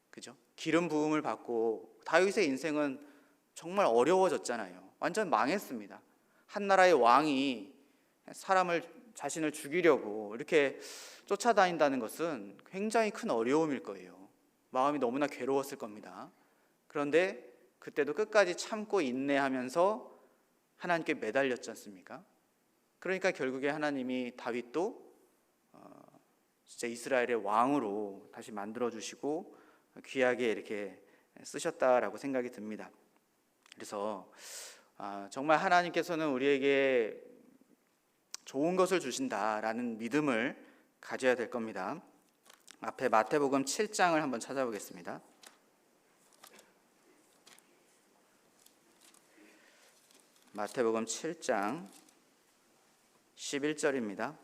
그죠? 기름 부음을 받고 다윗의 인생은 정말 어려워졌잖아요. 완전 망했습니다. 한 나라의 왕이 자신을 죽이려고 이렇게 쫓아다닌다는 것은 굉장히 큰 어려움일 거예요. 마음이 너무나 괴로웠을 겁니다. 그런데 그때도 끝까지 참고 인내하면서 하나님께 매달렸지 않습니까? 그러니까 결국에 하나님이 다윗도 진짜 이스라엘의 왕으로 다시 만들어주시고 귀하게 이렇게 쓰셨다라고 생각이 듭니다. 그래서 정말 하나님께서는 우리에게 좋은 것을 주신다라는 믿음을 가져야 될 겁니다. 앞에 마태복음 7장을 한번 찾아보겠습니다. 마태복음 7장 11절입니다.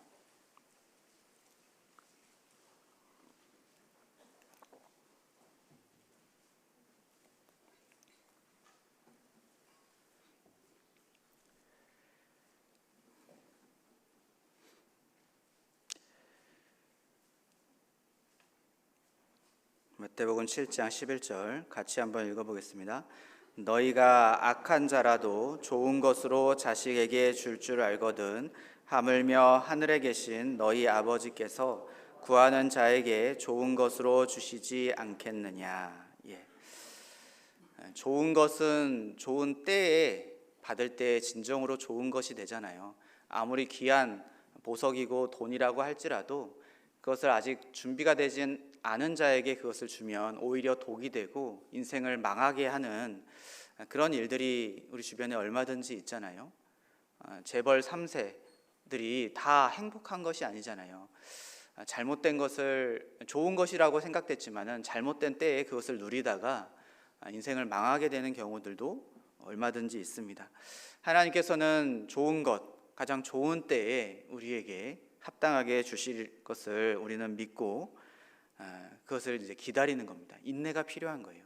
마태복음 7장 11절 같이 한번 읽어보겠습니다. 너희가 악한 자라도 좋은 것으로 자식에게 줄 줄 알거든 하물며 하늘에 계신 너희 아버지께서 구하는 자에게 좋은 것으로 주시지 않겠느냐. 좋은 것은 좋은 때에 받을 때 진정으로 좋은 것이 되잖아요. 아무리 귀한 보석이고 돈이라고 할지라도 그것을 아직 준비가 되진 않은 자에게 그것을 주면 오히려 독이 되고 인생을 망하게 하는 그런 일들이 우리 주변에 얼마든지 있잖아요. 재벌 3세들이 다 행복한 것이 아니잖아요. 잘못된 것을 좋은 것이라고 생각됐지만은 잘못된 때에 그것을 누리다가 인생을 망하게 되는 경우들도 얼마든지 있습니다. 하나님께서는 좋은 것, 가장 좋은 때에 우리에게 합당하게 주실 것을 우리는 믿고 그것을 이제 기다리는 겁니다. 인내가 필요한 거예요.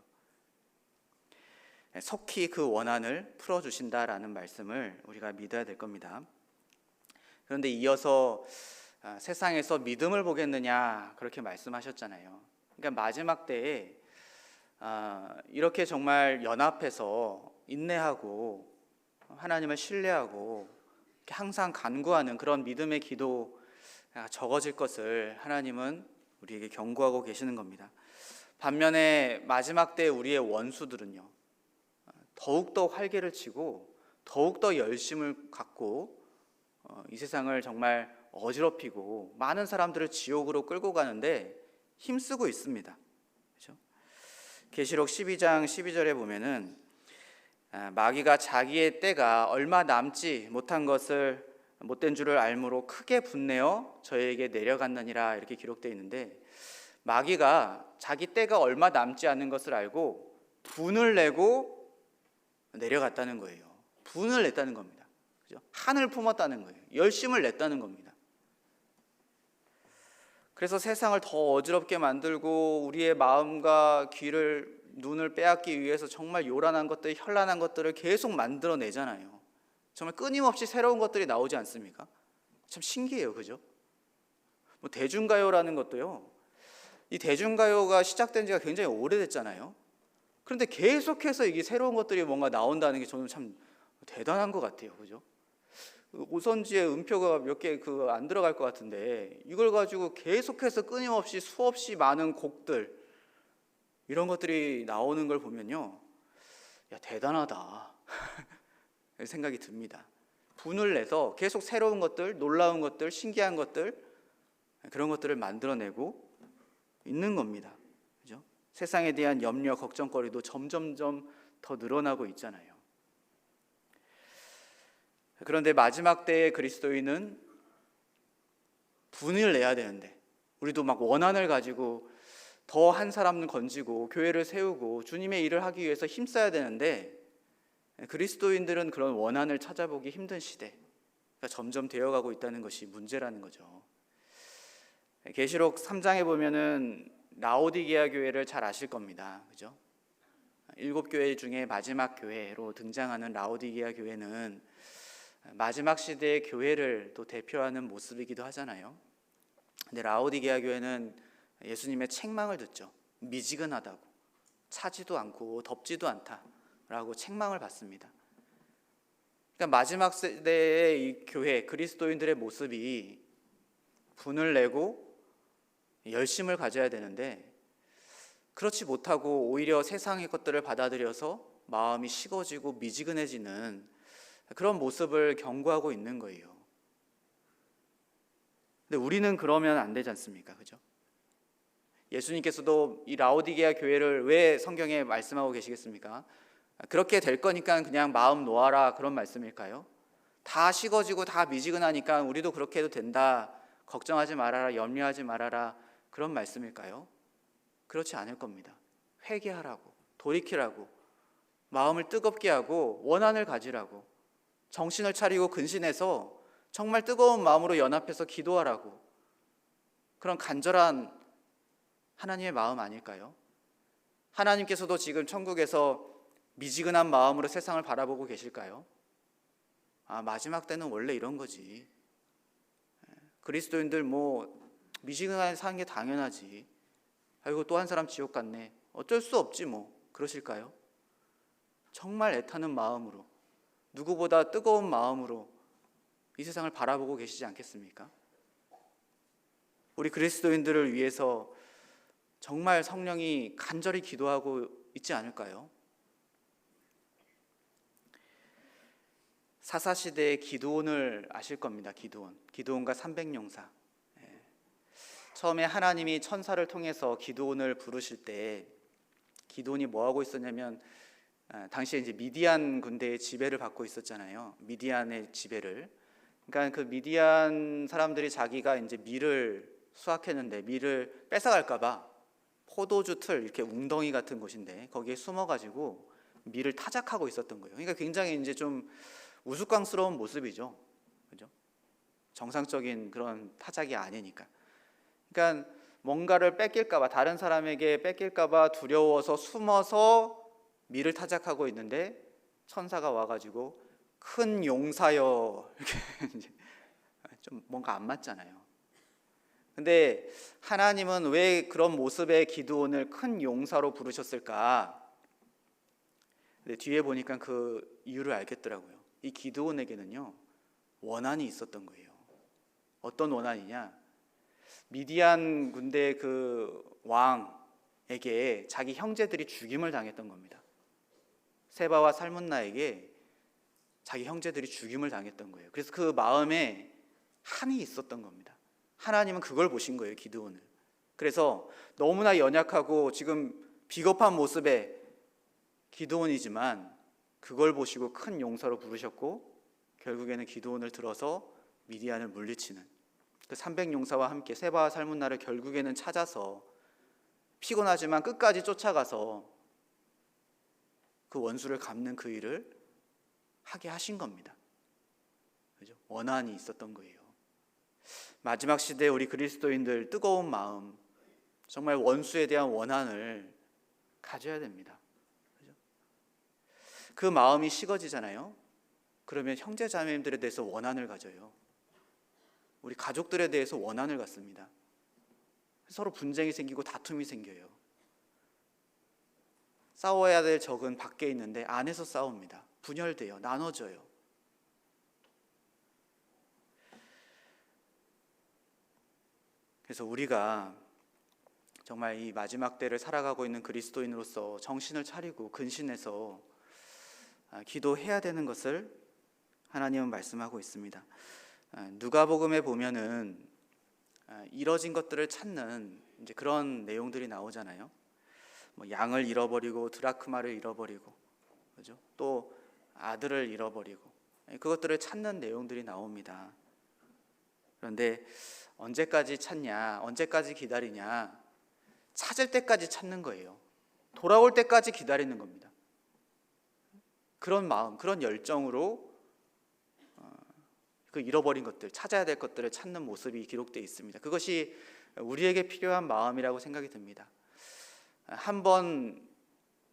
속히 그 원한을 풀어주신다라는 말씀을 우리가 믿어야 될 겁니다. 그런데 이어서 세상에서 믿음을 보겠느냐 그렇게 말씀하셨잖아요. 그러니까 마지막 때에 이렇게 정말 연합해서 인내하고 하나님을 신뢰하고 항상 간구하는 그런 믿음의 기도가 적어질 것을 하나님은 우리에게 경고하고 계시는 겁니다. 반면에 마지막 때 우리의 원수들은요, 더욱더 활개를 치고 더욱더 열심을 갖고 이 세상을 정말 어지럽히고 많은 사람들을 지옥으로 끌고 가는데 힘쓰고 있습니다. 그렇죠? 계시록 12장 12절에 보면은 마귀가 자기의 때가 얼마 남지 못한 것을 못된 줄을 알므로 크게 분내어 저에게 내려갔느니라 이렇게 기록되어 있는데, 마귀가 자기 때가 얼마 남지 않은 것을 알고 분을 내고 내려갔다는 거예요. 분을 냈다는 겁니다. 그죠? 한을 품었다는 거예요. 열심을 냈다는 겁니다. 그래서 세상을 더 어지럽게 만들고 우리의 마음과 귀를 눈을 빼앗기 위해서 정말 요란한 것들, 현란한 것들을 계속 만들어내잖아요. 정말 끊임없이 새로운 것들이 나오지 않습니까? 참 신기해요. 그죠? 뭐 대중가요라는 것도요, 이 대중가요가 시작된 지가 굉장히 오래됐잖아요. 그런데 계속해서 이게 새로운 것들이 뭔가 나온다는 게 저는 참 대단한 것 같아요. 그죠? 오선지에 음표가 몇 개 안 들어갈 것 같은데 이걸 가지고 계속해서 끊임없이 수없이 많은 곡들, 이런 것들이 나오는 걸 보면요, 야, 대단하다 생각이 듭니다. 분을 내서 계속 새로운 것들, 놀라운 것들, 신기한 것들, 그런 것들을 만들어내고 있는 겁니다. 그죠? 세상에 대한 염려, 걱정거리도 점점점 더 늘어나고 있잖아요. 그런데 마지막 때의 그리스도인은 분을 내야 되는데, 우리도 막 원한을 가지고 더 한 사람을 건지고 교회를 세우고 주님의 일을 하기 위해서 힘써야 되는데, 그리스도인들은 그런 원한을 찾아보기 힘든 시대가 점점 되어가고 있다는 것이 문제라는 거죠. 계시록 3장에 보면은 라오디게아 교회를 잘 아실 겁니다. 그죠? 7교회 중에 마지막 교회로 등장하는 라오디게아 교회는 마지막 시대의 교회를 또 대표하는 모습이기도 하잖아요. 근데 라오디게아 교회는 예수님의 책망을 듣죠. 미지근하다고, 차지도 않고 덥지도 않다라고 책망을 받습니다. 그러니까 마지막 세대의 이 교회, 그리스도인들의 모습이 분을 내고 열심을 가져야 되는데, 그렇지 못하고 오히려 세상의 것들을 받아들여서 마음이 식어지고 미지근해지는 그런 모습을 경고하고 있는 거예요. 근데 우리는 그러면 안 되지 않습니까? 그죠? 예수님께서도 이 라오디게아 교회를 왜 성경에 말씀하고 계시겠습니까? 그렇게 될 거니까 그냥 마음 놓아라, 그런 말씀일까요? 다 식어지고 다 미지근하니까 우리도 그렇게 해도 된다, 걱정하지 말아라, 염려하지 말아라, 그런 말씀일까요? 그렇지 않을 겁니다. 회개하라고, 돌이키라고, 마음을 뜨겁게 하고 원한을 가지라고, 정신을 차리고 근신해서 정말 뜨거운 마음으로 연합해서 기도하라고, 그런 간절한 하나님의 마음 아닐까요? 하나님께서도 지금 천국에서 미지근한 마음으로 세상을 바라보고 계실까요? 마지막 때는 원래 이런 거지, 그리스도인들 뭐 미지근하게 사는 게 당연하지, 아이고 또 한 사람 지옥 갔네, 어쩔 수 없지 뭐, 그러실까요? 정말 애타는 마음으로, 누구보다 뜨거운 마음으로 이 세상을 바라보고 계시지 않겠습니까? 우리 그리스도인들을 위해서 정말 성령이 간절히 기도하고 있지 않을까요? 사사시대의 기드온을 아실 겁니다. 기드온과 300용사. 처음에 하나님이 천사를 통해서 기드온을 부르실 때 기드온이 뭐 하고 있었냐면, 당시에 이제 미디안 군대의 지배를 받고 있었잖아요. 미디안의 지배를. 그러니까 그 미디안 사람들이 자기가 이제 밀을 수확했는데 밀을 뺏어갈까봐 포도주 틀 이렇게 웅덩이 같은 곳인데 거기에 숨어가지고 밀을 타작하고 있었던 거예요. 그러니까 굉장히 이제 좀 우스꽝스러운 모습이죠. 그죠? 정상적인 그런 타작이 아니니까. 그러니까 뭔가를 뺏길까봐, 다른 사람에게 뺏길까봐 두려워서 숨어서 밀을 타작하고 있는데 천사가 와가지고 큰 용사여 이렇게 이제 좀 뭔가 안 맞잖아요. 근데 하나님은 왜 그런 모습의 기드온을 큰 용사로 부르셨을까? 근데 뒤에 보니까 그 이유를 알겠더라고요. 이 기드온에게는요 원한이 있었던 거예요. 어떤 원한이냐? 미디안 군대 그 왕에게 자기 형제들이 죽임을 당했던 겁니다. 세바와 살문나에게 자기 형제들이 죽임을 당했던 거예요. 그래서 그 마음에 한이 있었던 겁니다. 하나님은 그걸 보신 거예요, 기드온을. 그래서 너무나 연약하고 지금 비겁한 모습의 기드온이지만 그걸 보시고 큰 용사로 부르셨고 결국에는 기드온을 들어서 미디안을 물리치는 그 300용사와 함께 세바와 살문나를 결국에는 찾아서 피곤하지만 끝까지 쫓아가서 그 원수를 갚는 그 일을 하게 하신 겁니다. 그죠? 원한이 있었던 거예요. 마지막 시대에 우리 그리스도인들 뜨거운 마음, 정말 원수에 대한 원한을 가져야 됩니다. 그죠? 그 마음이 식어지잖아요. 그러면 형제 자매님들에 대해서 원한을 가져요. 우리 가족들에 대해서 원한을 갖습니다. 서로 분쟁이 생기고 다툼이 생겨요. 싸워야 될 적은 밖에 있는데 안에서 싸웁니다. 분열돼요. 나눠져요. 그래서 우리가 정말 이 마지막 때를 살아가고 있는 그리스도인으로서 정신을 차리고 근신해서 기도해야 되는 것을 하나님은 말씀하고 있습니다. 누가복음에 보면은 이뤄진 것들을 찾는 이제 그런 내용들이 나오잖아요. 뭐 양을 잃어버리고 드라크마를 잃어버리고, 그죠? 또 아들을 잃어버리고 그것들을 찾는 내용들이 나옵니다. 그런데 언제까지 찾냐? 언제까지 기다리냐? 찾을 때까지 찾는 거예요. 돌아올 때까지 기다리는 겁니다. 그런 마음, 그런 열정으로 그 잃어버린 것들, 찾아야 될 것들을 찾는 모습이 기록되어 있습니다. 그것이 우리에게 필요한 마음이라고 생각이 듭니다. 한번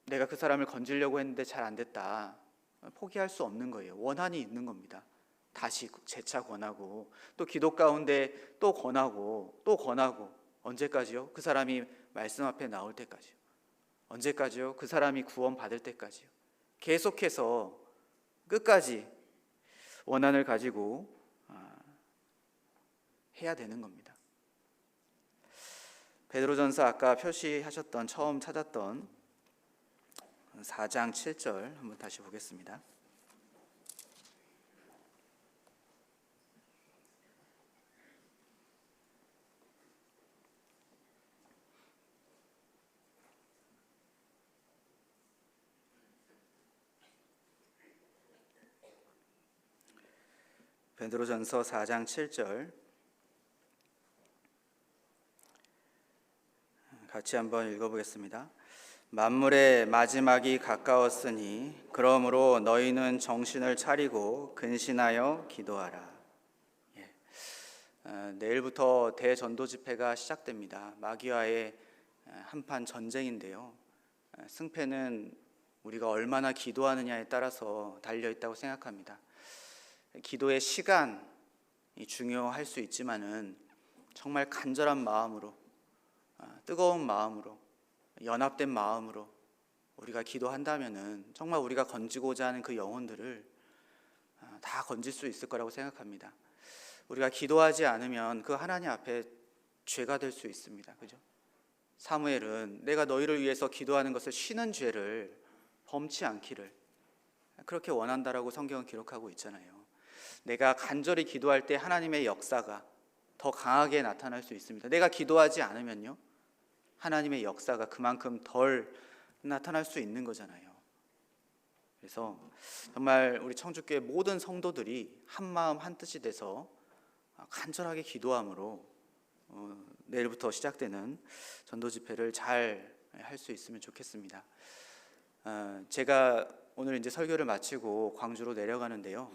내가 그 사람을 건지려고 했는데 잘 안 됐다. 포기할 수 없는 거예요. 원한이 있는 겁니다. 다시 재차 권하고 또 기도 가운데 또 권하고 또 권하고 언제까지요? 그 사람이 말씀 앞에 나올 때까지요. 언제까지요? 그 사람이 구원 받을 때까지요. 계속해서 끝까지 원한을 가지고 해야 되는 겁니다. 베드로전서 아까 표시하셨던 처음 찾았던 4장 7절 한번 다시 보겠습니다. 베드로전서 4장 7절 같이 한번 읽어보겠습니다. 만물의 마지막이 가까웠으니 그러므로 너희는 정신을 차리고 근신하여 기도하라. 내일부터 대전도 집회가 시작됩니다. 마귀와의 한판 전쟁인데요. 승패는 우리가 얼마나 기도하느냐에 따라서 달려있다고 생각합니다. 기도의 시간이 중요할 수 있지만은 정말 간절한 마음으로, 뜨거운 마음으로, 연합된 마음으로 우리가 기도한다면은 정말 우리가 건지고자 하는 그 영혼들을 다 건질 수 있을 거라고 생각합니다. 우리가 기도하지 않으면 그 하나님 앞에 죄가 될 수 있습니다. 그죠? 사무엘은 내가 너희를 위해서 기도하는 것을 쉬는 죄를 범치 않기를 그렇게 원한다라고 성경은 기록하고 있잖아요. 내가 간절히 기도할 때 하나님의 역사가 더 강하게 나타날 수 있습니다. 내가 기도하지 않으면요, 하나님의 역사가 그만큼 덜 나타날 수 있는 거잖아요. 그래서 정말 우리 청주교회 모든 성도들이 한 마음 한 뜻이 돼서 간절하게 기도함으로 내일부터 시작되는 전도 집회를 잘 할 수 있으면 좋겠습니다. 제가 오늘 이제 설교를 마치고 광주로 내려가는데요.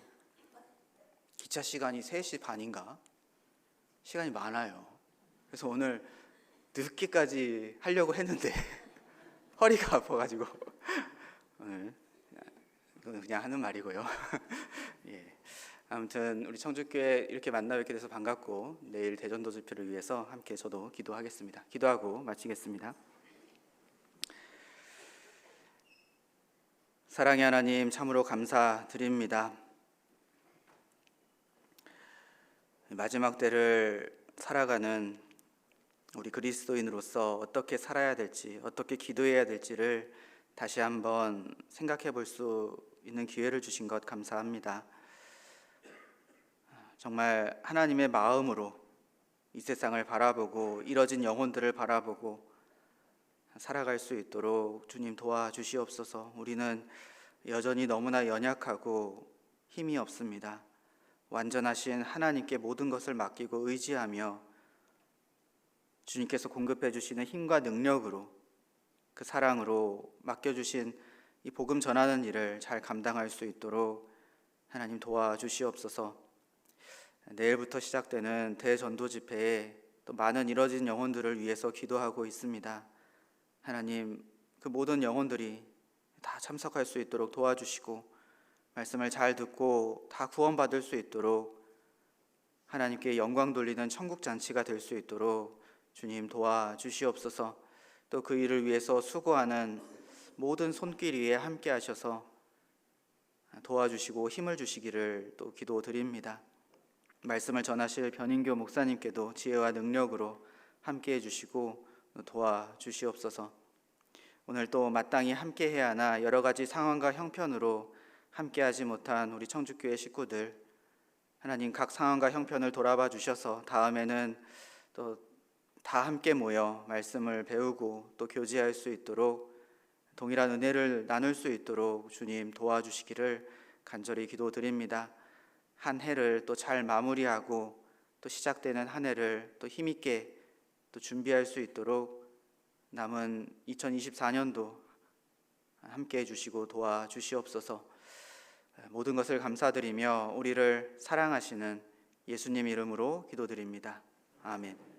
기차 시간이 3시 반인가? 시간이 많아요. 그래서 오늘 늦게까지 하려고 했는데 허리가 아파가지고 오늘 이거는 그냥 하는 말이고요. 예. 아무튼 우리 청주교회 이렇게 만나 뵙게 돼서 반갑고 내일 대전도 집회를 위해서 함께 저도 기도하겠습니다. 기도하고 마치겠습니다. 사랑의 하나님, 참으로 감사드립니다. 마지막 때를 살아가는 우리 그리스도인으로서 어떻게 살아야 될지, 어떻게 기도해야 될지를 다시 한번 생각해 볼 수 있는 기회를 주신 것 감사합니다. 정말 하나님의 마음으로 이 세상을 바라보고 이뤄진 영혼들을 바라보고 살아갈 수 있도록 주님 도와주시옵소서. 우리는 여전히 너무나 연약하고 힘이 없습니다. 완전하신 하나님께 모든 것을 맡기고 의지하며 주님께서 공급해 주시는 힘과 능력으로 그 사랑으로 맡겨주신 이 복음 전하는 일을 잘 감당할 수 있도록 하나님 도와주시옵소서. 내일부터 시작되는 대전도 집회에 또 많은 이뤄진 영혼들을 위해서 기도하고 있습니다. 하나님, 그 모든 영혼들이 다 참석할 수 있도록 도와주시고 말씀을 잘 듣고 다 구원받을 수 있도록 하나님께 영광 돌리는 천국 잔치가 될 수 있도록 주님 도와주시옵소서. 또 그 일을 위해서 수고하는 모든 손길 위에 함께 하셔서 도와주시고 힘을 주시기를 또 기도드립니다. 말씀을 전하실 변인교 목사님께도 지혜와 능력으로 함께 해주시고 도와주시옵소서. 오늘 또 마땅히 함께 해야 하나 여러 가지 상황과 형편으로 함께 하지 못한 우리 청주교회 식구들, 하나님 각 상황과 형편을 돌아봐 주셔서 다음에는 또 다 함께 모여 말씀을 배우고 또 교제할 수 있도록 동일한 은혜를 나눌 수 있도록 주님 도와주시기를 간절히 기도드립니다. 한 해를 또 잘 마무리하고 또 시작되는 한 해를 또 힘있게 또 준비할 수 있도록 남은 2024년도 함께 해주시고 도와주시옵소서. 모든 것을 감사드리며 우리를 사랑하시는 예수님 이름으로 기도드립니다. 아멘.